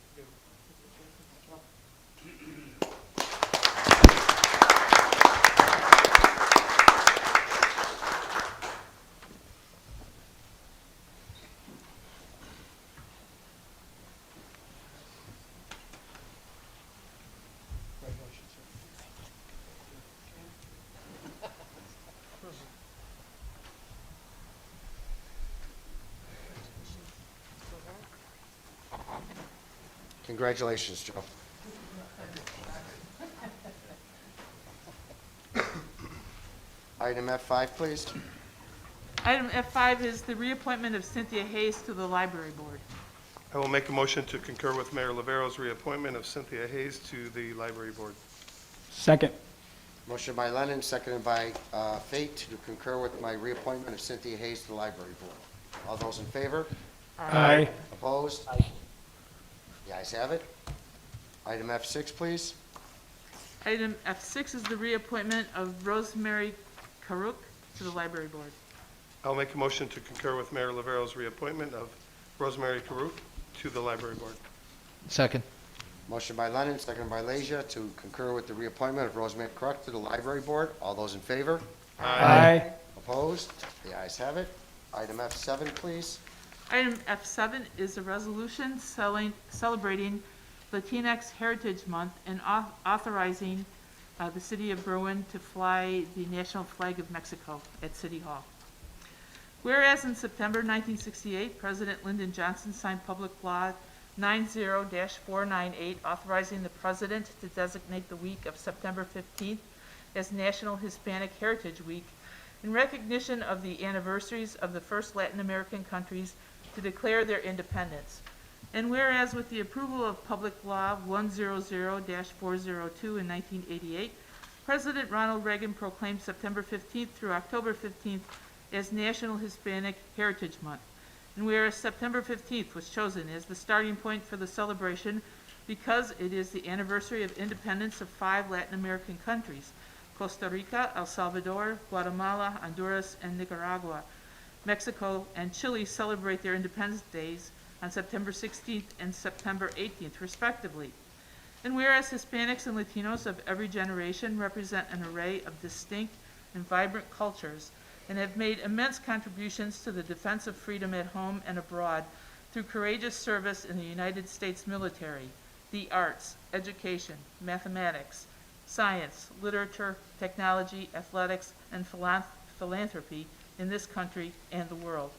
Congratulations, Joe. Item F5, please. Item F5 is the reappointment of Cynthia Hayes to the Library Board. I will make a motion to concur with Mayor Lavero's reappointment of Cynthia Hayes to the Library Board. Second. Motion by Lennon, seconded by Fate, to concur with my reappointment of Cynthia Hayes to the Library Board. All those in favor? Aye. Opposed? The ayes have it. Item F6, please. Item F6 is the reappointment of Rosemary Karuk to the Library Board. I'll make a motion to concur with Mayor Lavero's reappointment of Rosemary Karuk to the Library Board. Second. Motion by Lennon, seconded by Leisure, to concur with the reappointment of Rosemary Kruk to the Library Board. All those in favor? Aye. Opposed? The ayes have it. Item F7, please. Item F7 is a resolution celebrating Latinx Heritage Month and authorizing the City of Berwyn to fly the national flag of Mexico at City Hall. Whereas in September 1968, President Lyndon Johnson signed Public Law 90-498, authorizing the President to designate the week of September 15th as National Hispanic Heritage Week in recognition of the anniversaries of the first Latin American countries to declare their independence. And whereas with the approval of Public Law 100-402 in 1988, President Ronald Reagan proclaimed September 15th through October 15th as National Hispanic Heritage Month. And whereas September 15th was chosen as the starting point for the celebration because it is the anniversary of independence of 5 Latin American countries, Costa Rica, El Salvador, Guatemala, Honduras, and Nicaragua. Mexico and Chile celebrate their Independence Days on September 16th and September 18th, respectively. And whereas Hispanics and Latinos of every generation represent an array of distinct and vibrant cultures and have made immense contributions to the defense of freedom at home and abroad through courageous service in the United States military, the arts, education, mathematics, science, literature, technology, athletics, and philanthropy in this country and the world.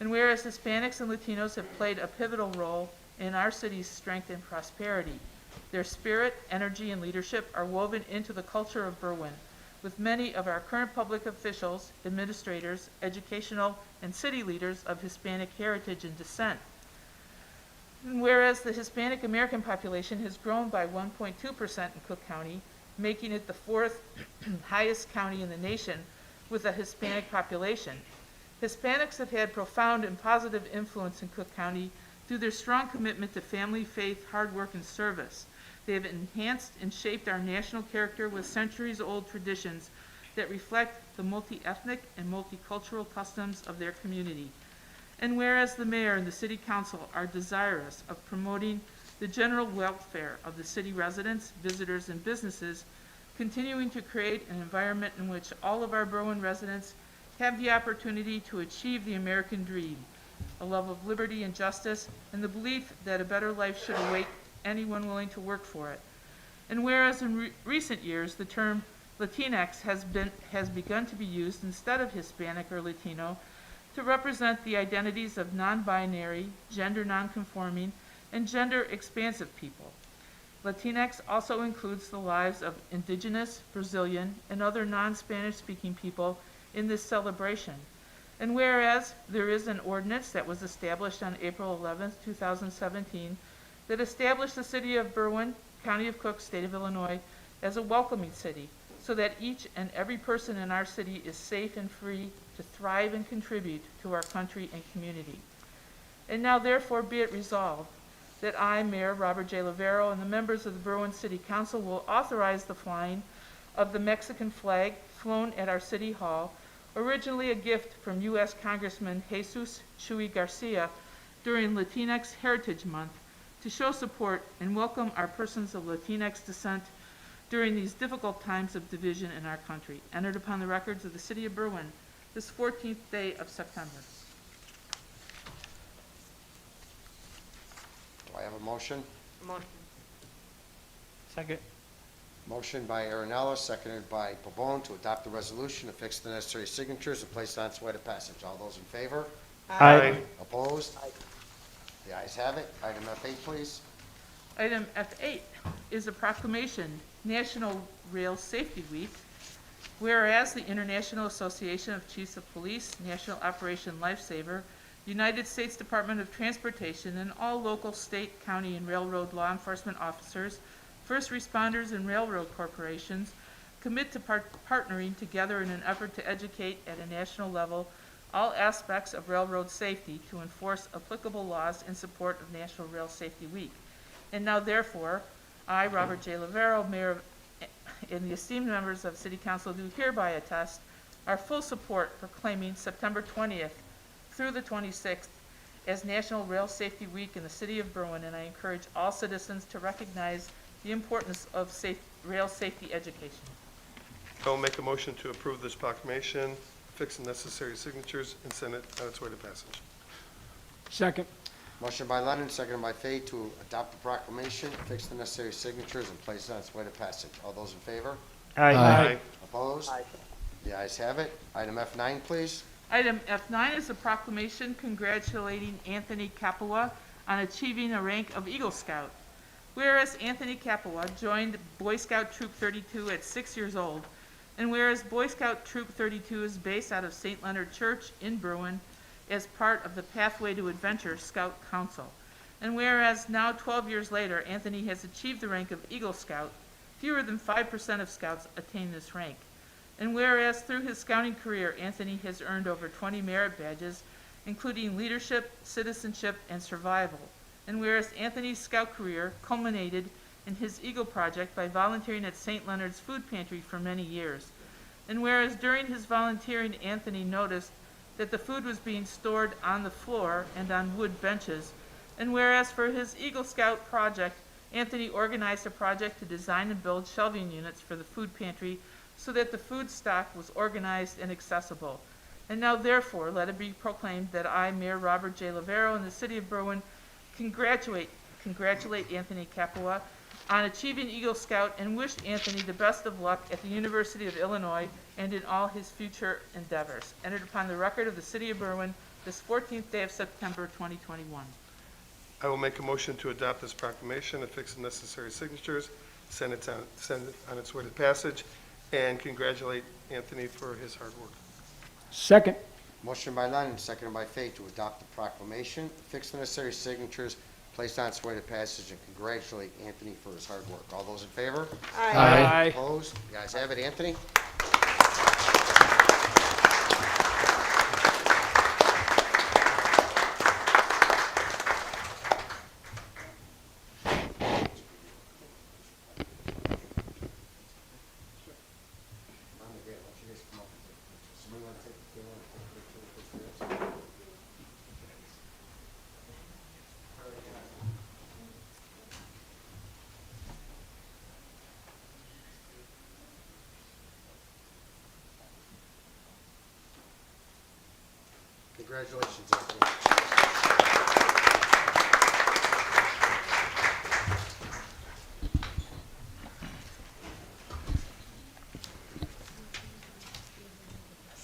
And whereas Hispanics and Latinos have played a pivotal role in our city's strength and prosperity, their spirit, energy, and leadership are woven into the culture of Berwyn, with many of our current public officials, administrators, educational, and city leaders of Hispanic heritage and descent. And whereas the Hispanic American population has grown by 1.2% in Cook County, making it the 4th highest county in the nation with a Hispanic population, Hispanics have had profound and positive influence in Cook County through their strong commitment to family, faith, hard work, and service. They have enhanced and shaped our national character with centuries-old traditions that reflect the multi-ethnic and multicultural customs of their community. And whereas the mayor and the city council are desirous of promoting the general welfare of the city residents, visitors, and businesses, continuing to create an environment in which all of our Berwyn residents have the opportunity to achieve the American dream, a love of liberty and justice, and the belief that a better life should await anyone willing to work for it. And whereas in recent years the term Latinx has begun to be used instead of Hispanic or Latino to represent the identities of non-binary, gender non-conforming, and gender-expansive people. Latinx also includes the lives of Indigenous, Brazilian, and other non-Spanish speaking people in this celebration. And whereas there is an ordinance that was established on April 11th, 2017, that established the city of Berwyn, County of Cook, State of Illinois, as a welcoming city, so that each and every person in our city is safe and free to thrive and contribute to our country and community. And now therefore be it resolved that I, Mayor Robert J. Lavero, and the members of the Berwyn City Council will authorize the flying of the Mexican flag flown at our City Hall, originally a gift from U.S. Congressman Jesus Chuy Garcia during Latinx Heritage Month, to show support and welcome our persons of Latinx descent during these difficult times of division in our country, entered upon the records of the City of Berwyn this 14th day of September. Do I have a motion? Motion. Second. Motion by Aaronella, seconded by Pabon, to adopt the resolution, to fix the necessary signatures, and place it on its way to passage. All those in favor? Aye. Opposed? The ayes have it. Item F8, please. Item F8 is a proclamation, National Rail Safety Week, whereas the International Association of Chiefs of Police, National Operation Lifesaver, United States Department of Transportation, and all local, state, county, and railroad law enforcement officers, first responders, and railroad corporations commit to partnering together in an effort to educate at a national level all aspects of railroad safety to enforce applicable laws in support of National Rail Safety Week. And now therefore, I, Robert J. Lavero, Mayor of, and the esteemed members of City Council do hereby attest our full support for claiming September 20th through the 26th as National Rail Safety Week in the city of Berwyn, and I encourage all citizens to recognize the importance of rail safety education. I will make a motion to approve this proclamation, fix the necessary signatures, and send it on its way to passage. Second. Motion by Lennon, seconded by Fay to adopt the proclamation, fix the necessary signatures, and place it on its way to passage. All those in favor? Aye. Opposed? The ayes have it. Item F9, please. Item F9 is a proclamation congratulating Anthony Capua on achieving a rank of Eagle Scout. Whereas Anthony Capua joined Boy Scout Troop 32 at 6 years old, and whereas Boy Scout Troop 32 is based out of St. Leonard Church in Berwyn as part of the Pathway to Adventure Scout Council, and whereas now 12 years later, Anthony has achieved the rank of Eagle Scout, fewer than 5% of scouts attain this rank. And whereas through his scouting career, Anthony has earned over 20 merit badges, including leadership, citizenship, and survival. And whereas Anthony's scout career culminated in his Eagle Project by volunteering at St. Leonard's Food Pantry for many years. And whereas during his volunteering, Anthony noticed that the food was being stored on the floor and on wood benches. And whereas for his Eagle Scout project, Anthony organized a project to design and build shelving units for the food pantry so that the food stock was organized and accessible. And now therefore, let it be proclaimed that I, Mayor Robert J. Lavero, in the city of Berwyn, congratulate Anthony Capua on achieving Eagle Scout and wish Anthony the best of luck at the University of Illinois and in all his future endeavors. Entered upon the record of the city of Berwyn this 14th day of September 2021. I will make a motion to adopt this proclamation, affix the necessary signatures, send it on its way to passage, and congratulate Anthony for his hard work. Second. Motion by Lennon, seconded by Fay to adopt the proclamation, fix the necessary signatures, place on its way to passage, and congratulate Anthony for his hard work. All those in favor? Aye. Opposed? You guys have it. Anthony? Congratulations, Anthony.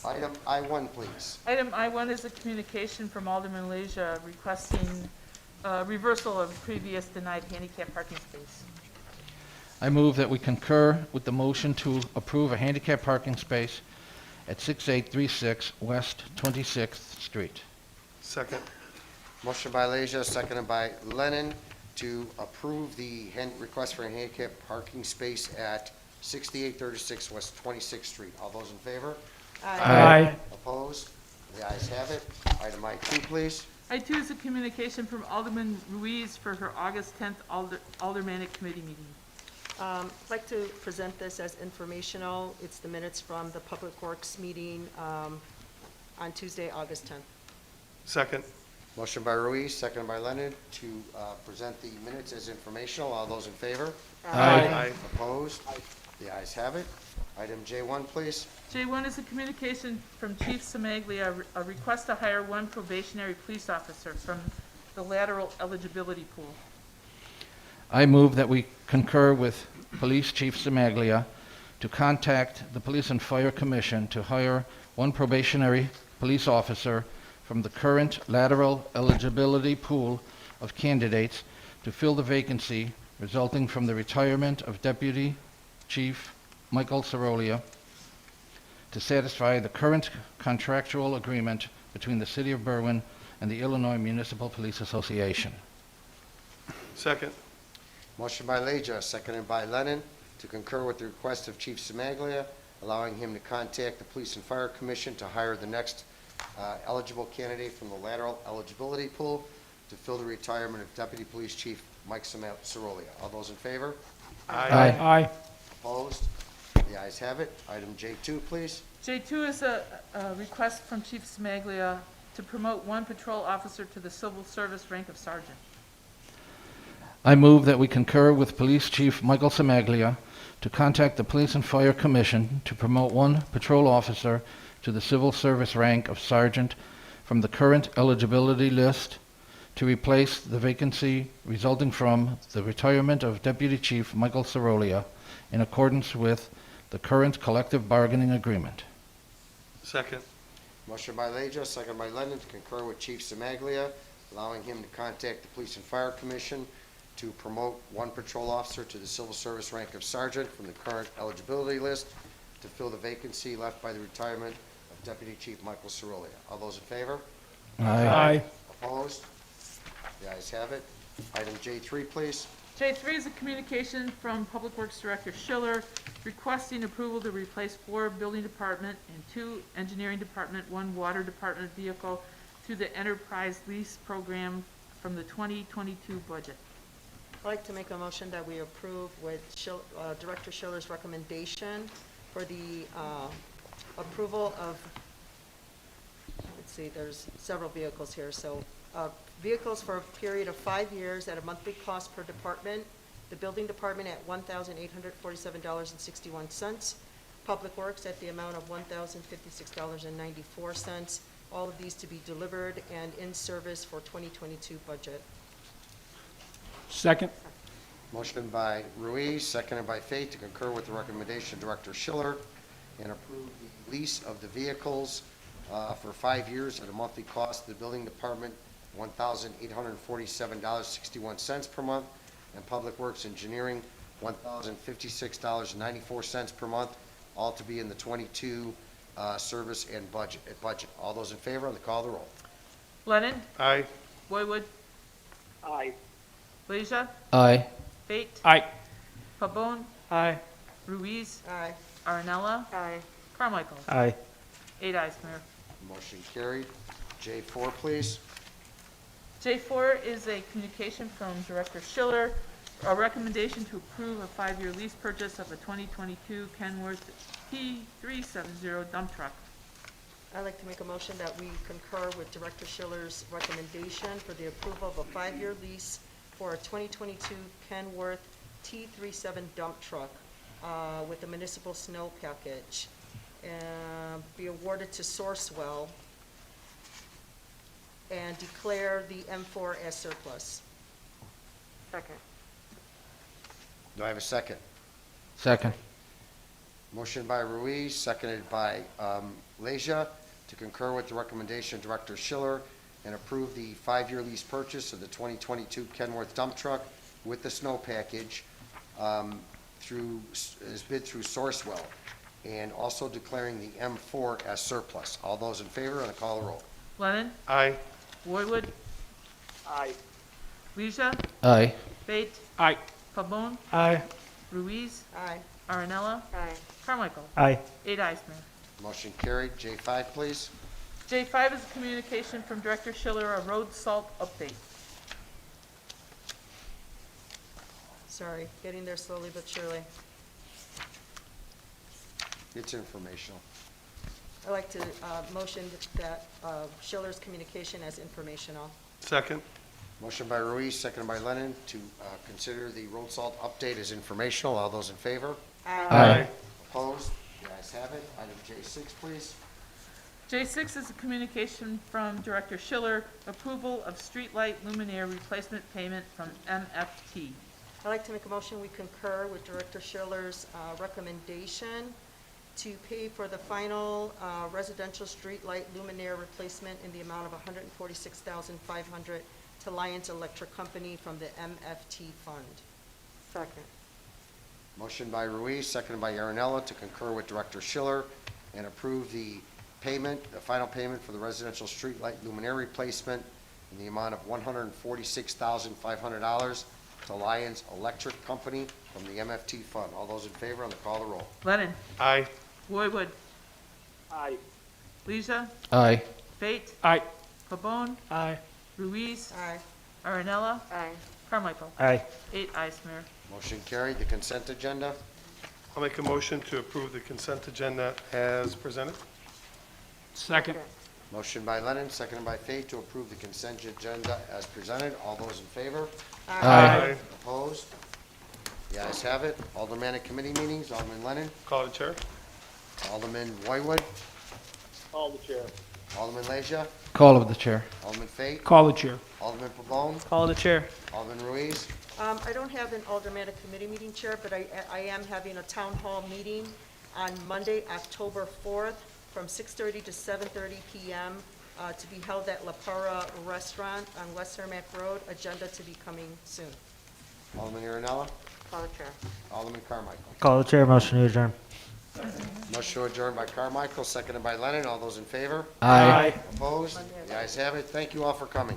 Item I1, please. Item I1 is a communication from Alderman Leisure requesting reversal of previous denied handicap parking space. I move that we concur with the motion to approve a handicap parking space at 6836 West 26th Street. Second. Motion by Leisure, seconded by Lennon to approve the request for a handicap parking space at 6836 West 26th Street. All those in favor? Aye. Opposed? The ayes have it. Item I2, please. I2 is a communication from Alderman Ruiz for her August 10th Aldermanic Committee meeting. I'd like to present this as informational. It's the minutes from the Public Works meeting on Tuesday, August 10th. Second. Motion by Ruiz, seconded by Leonard to present the minutes as informational. All those in favor? Aye. Opposed? The ayes have it. Item J1, please. J1 is a communication from Chief Semaglia, a request to hire one probationary police officer from the lateral eligibility pool. I move that we concur with Police Chief Semaglia to contact the Police and Fire Commission to hire one probationary police officer from the current lateral eligibility pool of candidates to fill the vacancy resulting from the retirement of Deputy Chief Michael Sarolia to satisfy the current contractual agreement between the City of Berwyn and the Illinois Municipal Police Association. Second. Motion by Leisure, seconded by Lennon to concur with the request of Chief Semaglia, allowing him to contact the Police and Fire Commission to hire the next eligible candidate from the lateral eligibility pool to fill the retirement of Deputy Police Chief Mike Cirolia. All those in favor? Aye. Opposed? The ayes have it. Item J2, please. J2 is a request from Chief Smaglia to promote one patrol officer to the civil service rank of sergeant. I move that we concur with Police Chief Michael Semaglia to contact the Police and Fire Commission to promote one patrol officer to the civil service rank of sergeant from the current eligibility list to replace the vacancy resulting from the retirement of Deputy Chief Michael Cirolia in accordance with the current collective bargaining agreement. Second. Motion by Leja, second by Lennon, to concur with Chief Semaglia, allowing him to contact the Police and Fire Commission to promote one patrol officer to the civil service rank of sergeant from the current eligibility list to fill the vacancy left by the retirement of Deputy Chief Michael Cirolia. All those in favor? Aye. Opposed? The ayes have it. Item J3, please. J3 is a communication from Public Works Director Schiller requesting approval to replace 4 building department and 2 engineering department, 1 water department vehicle through the enterprise lease program from the 2022 budget. I'd like to make a motion that we approve with Director Schiller's recommendation for the approval of, let's see, there's several vehicles here, so vehicles for a period of 5 years at a monthly cost per department. The building department at $1,847.61. Public Works at the amount of $1,056.94. All of these to be delivered and in service for 2022 budget. Second. Motion by Ruiz, seconded by Fate, to concur with the recommendation of Director Schiller and approve the lease of the vehicles for 5 years at a monthly cost to the building department, $1,847.61 per month, and Public Works Engineering, $1,056.94 per month, all to be in the 22 service and budget. All those in favor on the call of the roll. Lennon? Aye. Boywood? Aye. Leisure? Aye. Fate? Aye. Pabon? Aye. Ruiz? Aye. Arinella? Aye. Carmichael? Aye. 8 ayes, Mayor. Motion carried. J4, please. J4 is a communication from Director Schiller, a recommendation to approve a 5-year lease purchase of a 2022 Kenworth T370 dump truck. I'd like to make a motion that we concur with Director Schiller's recommendation for the approval of a 5-year lease for a 2022 Kenworth T37 dump truck with a municipal snow package, be awarded to Sourcewell, and declare the M4 as surplus. Second. Do I have a second? Second. Motion by Ruiz, seconded by Leja, to concur with the recommendation of Director Schiller and approve the 5-year lease purchase of the 2022 Kenworth dump truck with the snow package is bid through Sourcewell, and also declaring the M4 as surplus. All those in favor on the call of the roll. Lennon? Aye. Boywood? Aye. Leisure? Aye. Fate? Aye. Pabon? Aye. Ruiz? Aye. Arinella? Aye. Carmichael? Aye. 8 ayes, Mayor. Motion carried. J5, please. J5 is a communication from Director Schiller, a road salt update. Sorry, getting there slowly but surely. It's informational. I'd like to motion that Schiller's communication as informational. Second. Motion by Ruiz, seconded by Lennon, to consider the road salt update as informational. All those in favor? Aye. Opposed? The ayes have it. Item J6, please. J6 is a communication from Director Schiller, approval of streetlight luminaire replacement payment from MFT. I'd like to make a motion, we concur with Director Schiller's recommendation to pay for the final residential streetlight luminaire replacement in the amount of $146,500 to Lions Electric Company from the MFT fund. Second. Motion by Ruiz, seconded by Arinella, to concur with Director Schiller and approve the payment, the final payment for the residential streetlight luminaire replacement in the amount of $146,500 to Lions Electric Company from the MFT fund. All those in favor on the call of the roll. Lennon? Aye. Boywood? Aye. Leisure? Aye. Fate? Aye. Pabon? Aye. Ruiz? Aye. Arinella? Aye. Carmichael. Aye. 8 ayes, Mayor. Motion carried. The consent agenda. I'll make a motion to approve the consent agenda as presented. Second. Motion by Lennon, seconded by Fate to approve the consent agenda as presented. All those in favor? Aye. Opposed? The ayes have it. Aldermanic committee meetings, Alderman Lennon, Call the chair. Alderman Whitewood, Call the chair. Alderman Leisure, Call of the chair. Alderman Fate, Call the chair. Alderman Pabon, Call the chair. Alderman Ruiz. I don't have an aldermanic committee meeting, Chair, but I am having a town hall meeting on Monday, October 4th, from 6:30 to 7:30 p.m., to be held at La Para Restaurant on West Cermak Road. Agenda to be coming soon. Alderman Irinella, Call the chair. Alderman Carmichael. Call the chair, motion to adjourn. Motion to adjourn by Carmichael, seconded by Lennon. All those in favor? Aye. Opposed? The ayes have it. Thank you all for coming.